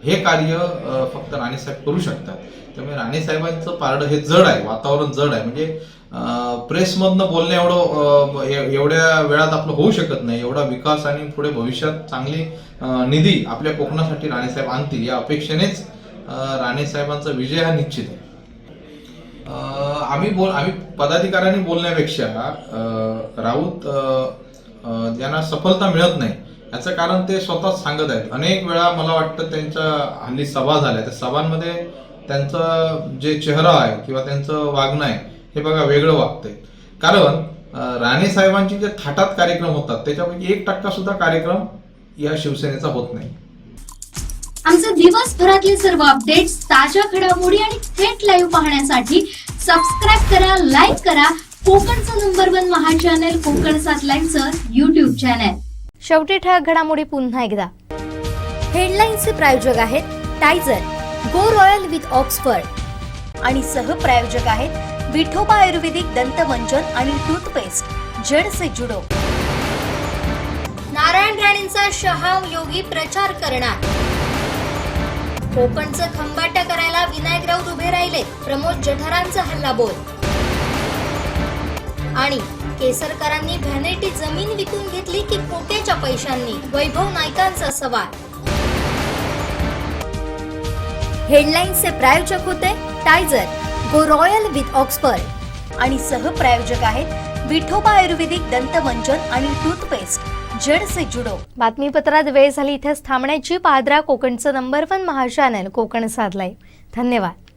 हे कार्य फक्त राणे साहेब करू शकतात. त्यामुळे राणे साहेबांचं पारडं हे जड आहे, वातावरण जड आहे. म्हणजे प्रेसमधनं बोलण्या एवढ्या वेळात आपलं होऊ शकत नाही. एवढा विकास आणि पुढे भविष्यात चांगली निधी आपल्या कोकणासाठी राणे साहेब आणतील या अपेक्षेनेच राणे साहेबांचा विजय हा निश्चित आहे. आम्ही पदाधिकाऱ्यांनी बोलण्यापेक्षा राऊत यांना सफलता मिळत नाही याचं कारण ते स्वतःच सांगत आहेत. अनेक वेळा मला वाटतं त्यांच्या हल्ली सभा झाल्या, त्या सभांमध्ये त्यांचं जे चेहरा आहे किंवा त्यांचं वागणं आहे हे बघा वेगळं वागतंय. कारण राणे साहेबांची जे थाटात कार्यक्रम होतात त्याच्यापैकी 1% सुद्धा कार्यक्रम या शिवसेनेचा होत नाही. आमचे दिवसभरातले सर्व अपडेट्स, ताज्या घडामोडी आणि थेट लाईव्ह पाहण्यासाठी सबस्क्राईब करा, लाईक करा कोकणचं नंबर 1 महा चॅनल कोकण 7 लाईनचं YouTube चॅनल. शेवटी ठळक घडामोडी पुन्हा एकदा. हेडलाईन्सचे प्रायोजक आहेत टायझर, गो रॉयल विथ ऑक्सफर्ड आणि सहप्रायोजक आहेत विठोबा आयुर्वेदिक दंतमंजन आणि टूथपेस्ट, जेडसे जुडो. नारायण राणेंचा शहाव योगी प्रचार करणार. कोकणचं खंबाटा करायला विनायक राऊत उभे राहिले, प्रमोद जठारांचा हल्लाबोल. आणि केसरकरांनी व्हॅनिटी जमीन विकून घेतली की कोट्याच्या पैशांनी, वैभव नाईकांचा सवाल. हेडलाईन्सचे प्रायोजक होते टायझर, गो रॉयल विथ ऑक्सफर्ड आणि सहप्रायोजक आहेत विठोबा आयुर्वेदिक दंतमंजन आणि टूथपेस्ट, जेडसे जुडो. बातमीपत्रात वेळ झाली इथेच थांबण्याची. पाहत राहा कोकणचं नंबर 1 महा चॅनल कोकण 7 लाईव्ह. धन्यवाद.